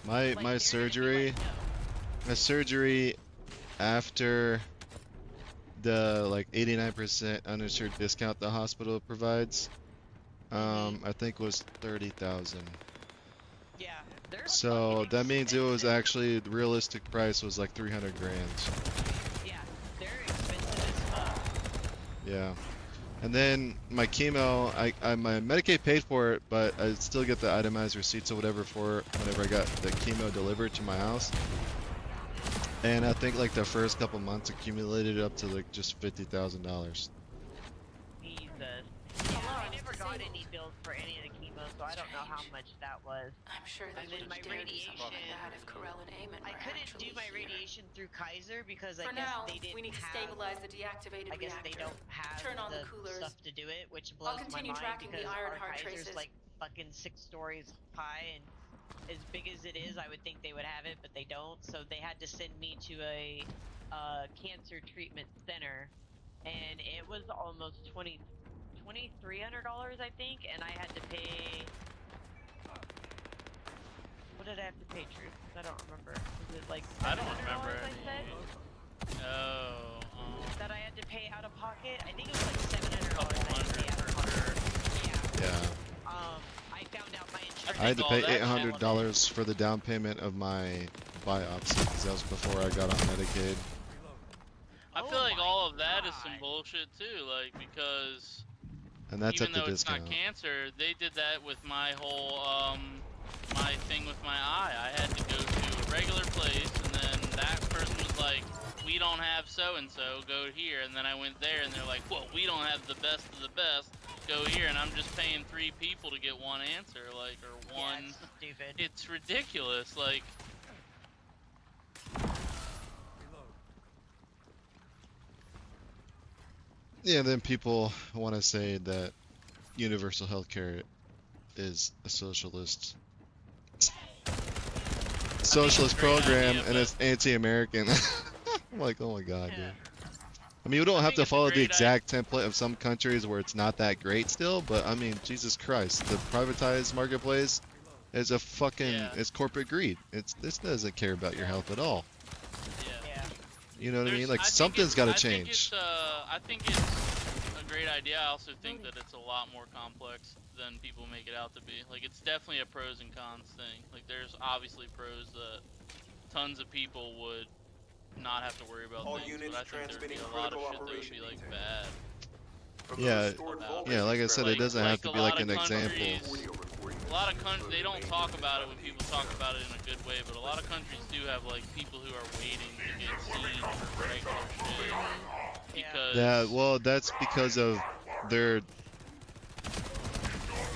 my, Like, my they're gonna be surgery, like, no. my surgery after the like 89% uninsured discount the hospital provides, I think was 30,000. Yeah, they're So fucking that means it was expensive. actually the realistic price was like 300 grand. Yeah, they're expensive as fuck. Yeah. And then my chemo, my Medicaid paid for it, but I still get the itemized receipts or whatever for it whenever I got the chemo delivered to my house. And I think like the first couple months accumulated up to like just $50,000. Jesus. Yeah, I never got any bills for any of the chemo, so I don't know how much that was. I'm sure they And then wouldn't my dare do something like radiation, that if Corell and Eamon I were couldn't actually do my here. radiation through Kaiser because For I guess now, they didn't we need to have. stabilize the deactivated I guess reactor. they don't have Turn on the the coolers. stuff to do it, which I'll blows my continue mind tracking the because iron our heart Kaiser's traces. like fucking 6 stories high, and as big as it is, I would think they would have it, but they don't. So they had to send me to a cancer treatment center, and it was almost $2,300, I think, and I had to pay. What did I have to pay, Truth? I don't remember. Was it like I don't $700? remember I any. said Oh, that I had to pay out of pocket. I think it was like $700 couple I had to pay hundred out of for pocket. sure. Yeah. Yeah. I found out my I insurance. I had to all pay that shit- $800 for the down payment of my biopsy because that was before I got on Medicaid. I Oh feel like my all of that is some God. bullshit too, like because And that's even at the though it's not discount. cancer, they did that with my whole my thing with my eye. I had to go to a regular place, and then that person was like, "We don't have so and so. Go here." And then I went there, and they're like, "Well, we don't have the best of the best. Go here." And I'm just paying 3 people to get one answer, like, or one. Yeah, it's stupid. It's ridiculous, like. Yeah, then people want to say that universal healthcare is a socialist a great program idea, and but- it's anti-American. I'm like, oh my god, dude. I mean, we don't I have think to it's a follow the great exact template of some countries where it's not that great still, but I mean, Jesus Christ, the privatized marketplace is a fucking, Yeah. it's corporate greed. This doesn't care about your health at all. Yeah. Yeah. You know what I mean? There's- Like think something's it's- got to I think change. I think it's a great idea. I also think that it's a lot more complex than people make it out to be. Like, it's definitely a pros and cons thing. Like, there's obviously pros that tons of people would not have to worry about All things, units but I think there'd be transmitting a lot of critical shit that would operation be like detail. bad. From Yeah, the restored yeah, voltage Yeah, like I said, it experiment, doesn't have to a be like lot an of example. countries- A lot of countries, they don't talk about it when people talk about it in a good way, but a lot of countries do have like people who are waiting to get seen for regular shit. Because Yeah, well, that's because of their.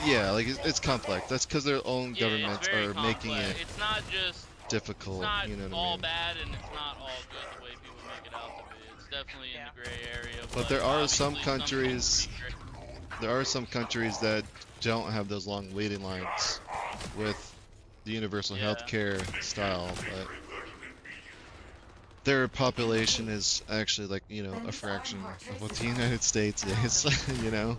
Yeah, like it's complex. That's because their own yeah, governments it's very are complex. making it It's not just difficult. it's not You know what all I mean? bad and it's not all good the way people make it out to be. It's definitely in the gray area. But there are some obviously countries. things can be great. There are some countries that don't have those long waiting lines with the universal Yeah. health care style, but their population is actually like, a fraction of what the United States is, you know?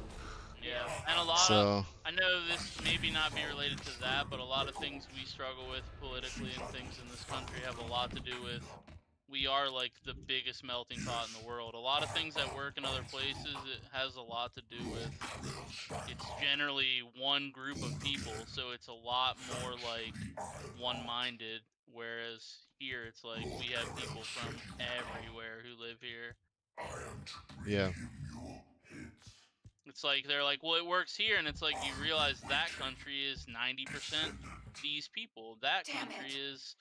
Yeah, and a lot So, of, I know this maybe not be related to that, but a lot of things we struggle with politically and things in this country have a lot to do with, we are like the biggest melting pot in the world. A lot of things that work in other places, it has a lot to do with, it's generally one group of people, so it's a lot more like one-minded, whereas here it's like we have people from everywhere who live here. yeah. It's like they're like, well, it works here, and it's like you realize that country is 90% these people. That Damn country it. is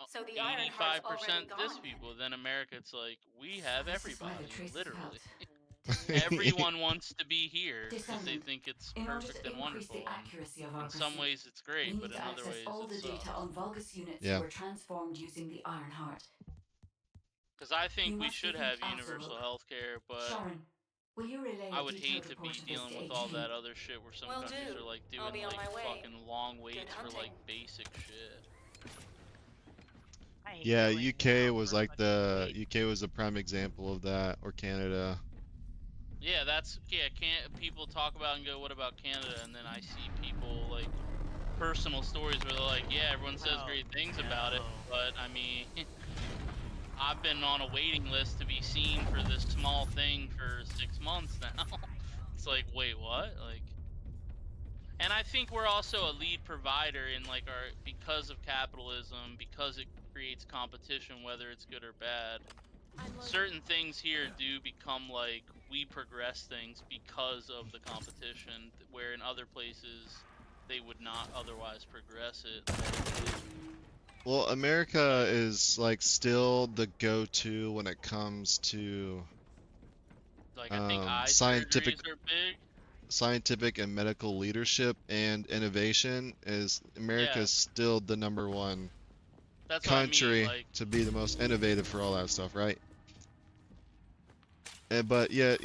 So the iron heart's 85% already this gone. people. Then America, it's like we have This is why the everybody, traces literally. helped. Everyone wants to be here because they Descendant, think it's in order perfect to and increase wonderful. the accuracy of our In some pursuit, ways, it's we great, but need in to other access ways, all it the sucks. data on Vulgus units Yeah. who were transformed using the iron heart. Because I think You we must should defeat have Absolute. universal health care, but Sharon, will you relay I a would detailed hate to be report of this dealing to with all HQ? that other shit where some Will countries do. are like I'll doing be on like my way. fucking long waits for hunting. like basic shit. I hate Yeah, going UK now was for like fucking wait. UK was a prime example of that, or Canada. Yeah, can't people talk about and go, what about Canada? And then I see people like personal stories where they're like, yeah, everyone says Oh, great things about it, no. but I mean, I've been on a waiting list to be seen for this small thing for 6 months now. It's like, wait, what? Like, and I think we're also a lead provider in like because of capitalism, because it creates competition, whether it's good or bad. Certain things here do become like we progress things because of the competition, where in other places they would not otherwise progress it. Well, America is like still the go-to when it comes to Like I think eye scientific surgeries are big. scientific and medical leadership and innovation. Is America Yeah, is still the number one that's what I mean. country Like, to be the most innovative for all that stuff, right? But yet,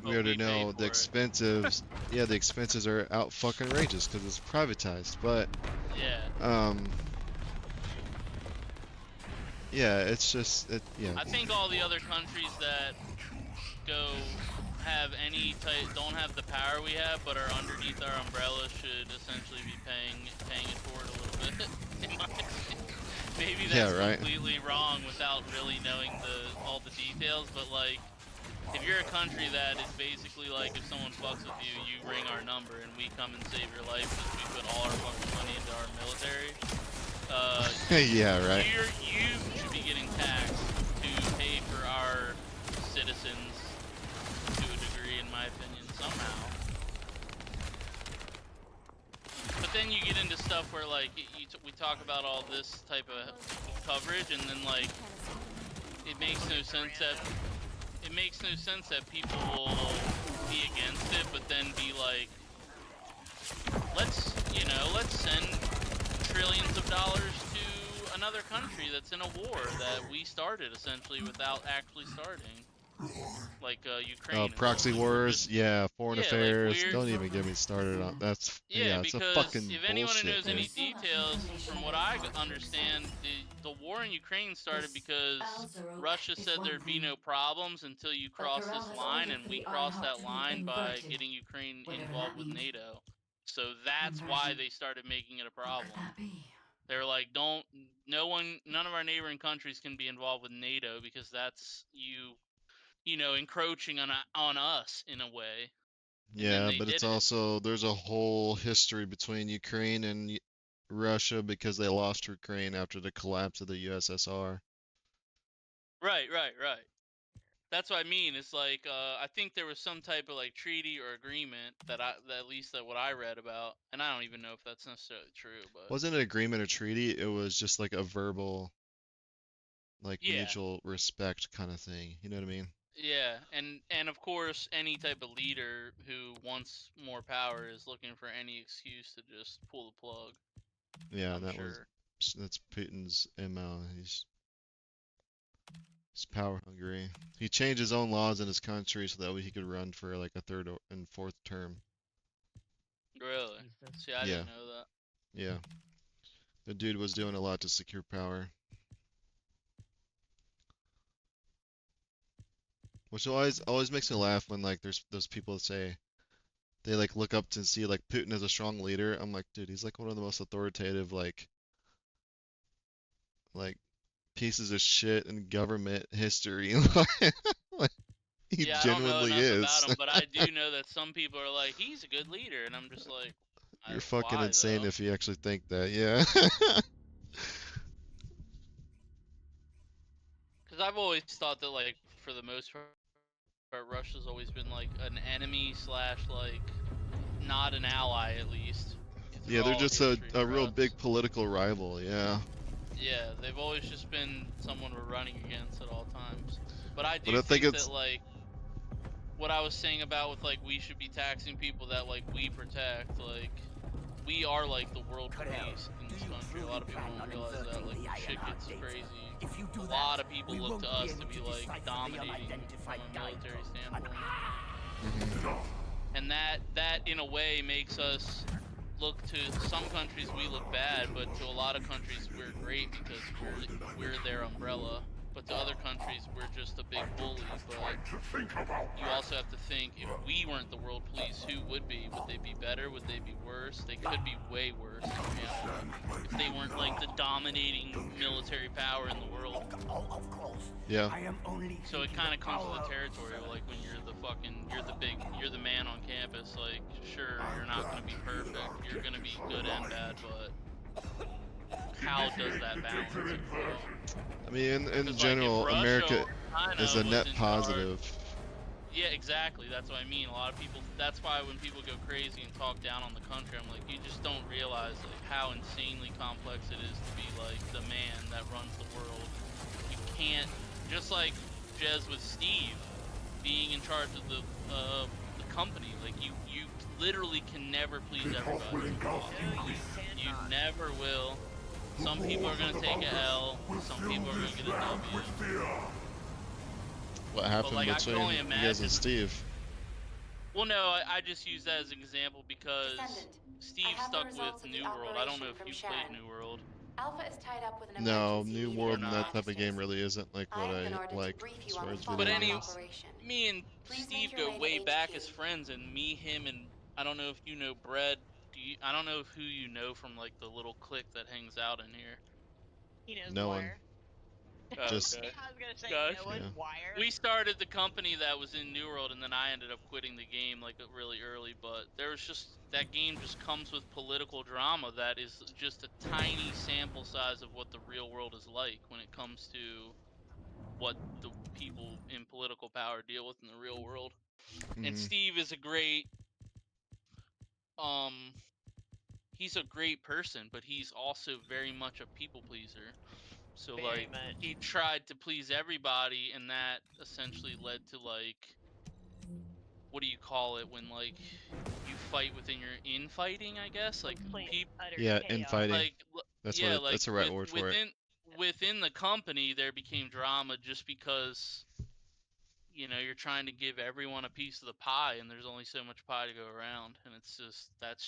we but already we pay know the for it. expenses. Yeah, the expenses are out fucking outrageous because it's privatized. But Yeah. um, yeah, it's just yeah. I think all the other countries that go have any type don't have the power we have, but are underneath our umbrella should essentially be paying it forward a little bit. In my opinion. Maybe Yeah, that's right. completely wrong without really knowing all the details, but like if you're a country that is basically like if someone fucks with you, you ring our number and we come and save your life because we put all our fucking money into our military. Yeah, right. You should be getting taxed to pay for our citizens to a degree, in my opinion, somehow. But then you get into stuff where like we talk about all this type of coverage, and then like it makes no sense that people will be against it, but then be like, let's send trillions of dollars to another country that's in a war that we started essentially without actually starting, like Ukraine. Proxy wars, yeah, foreign Yeah, like affairs. we're Don't even get me started on that's yeah, it's a because fucking if anyone who bullshit, knows dude. any details, from what I understand, the war in Ukraine started because Russia said there'd be no problems until you cross this line, and we crossed that line by getting Ukraine involved with NATO. So that's why they started making it a problem. They were like, none of our neighboring countries can be involved with NATO because that's encroaching on us in a way. And then Yeah, they but did it's it. also there's a whole history between Ukraine and Russia because they lost Ukraine after the collapse of the USSR. Right. That's what I mean. It's like I think there was some type of like treaty or agreement that at least that what I read about, and I don't even know if that's necessarily true, but Wasn't an agreement or treaty, it was just like a verbal, like yeah, mutual respect kind of thing. You know what I mean? yeah, and of course any type of leader who wants more power is looking for any excuse to just pull the plug. Yeah, I'm sure. that's Putin's MO. He's power hungry. He changed his own laws in his country so that way he could run for like a third and fourth term. Really? See, I Yeah, didn't know that. yeah. The dude was doing a lot to secure power. Which always makes me laugh when like there's those people that say they like look up to see like Putin as a strong leader. I'm like, dude, he's like one of the most authoritative like pieces of shit in government history. Like, he Yeah, I don't know genuinely enough about is. him, but I do know that some people are like, he's a good leader, and I'm just like, You're fucking why insane though? if you actually think that, yeah. Because I've always thought that like for the most part, Russia's always been like an enemy slash like not an ally at least. Yeah, Through they're all just history a for real us. big political rival, yeah. Yeah, they've always just been someone we're running against at all times. But I But do I think think that it's like what I was saying about with like we should be taxing people that like we protect, like we are like the world police in this country. A lot of people don't realize that. Like shit gets crazy. A lot of people look to us to be like dominating from a military standpoint. And that in a way makes us look to some countries we look bad, but to a lot of countries we're great because we're their umbrella. But to other countries we're just a big bully. But you also have to think, if we weren't the world police, who would be? Would they be better? Would they be worse? They could be way worse if they weren't like the dominating military power in the world. yeah. So it kind of comes with the territory, like when you're the man on campus, like sure, you're not going to be perfect, you're going to be good and bad, but how does that balance it grow? I mean, in Because, like, general, if Russia America or China is a was net in charge, positive. Yeah, exactly. That's what I mean. A lot of people. That's why when people go crazy and talk down on the country, I'm like, you just don't realize like how insanely complex it is to be like the man that runs the world. You can't, just like Jez with Steve being in charge of the company. Like you literally can never please everybody. You never will. Some people are gonna take a L. Some people are gonna get a W. What But happened like I can between only you guys imagine. and Steve? Well, no, I just use that as an example because Descendant, I Steve have the stuck with results of the New World. I don't know operation if from you played Sharon. New World. Alpha is tied up with an No, emergency New meeting Or World with and the that not. type of game officers. really isn't like I what have been I ordered to like brief as you on far the as But video follow-up games. operation. me and Please make Steve your go way to way back HQ. as friends, and me, him, and I don't know if you know Brett. I don't know who you know from like the little clique that hangs out in here. He knows No one. Wire. Just Okay. I was gonna say Gosh. no one. yeah. Wire. We started the company that was in New World, and then I ended up quitting the game like really early. But there was just that game just comes with political drama that is just a tiny sample size of what the real world is like when it comes to what the people in political power deal with in the real world. And Hmm. Steve is a great um he's a great person, but he's also very much a people pleaser. So Very like much. he tried to please everybody, and that essentially led to like, what do you call it when like you fight within your infighting, I guess, like Complete people utter Yeah, chaos. infighting. like That's what yeah, it, like that's the right word for it. within the company there became drama just because you're trying to give everyone a piece of the pie, and there's only so much pie to go around, and it's just that's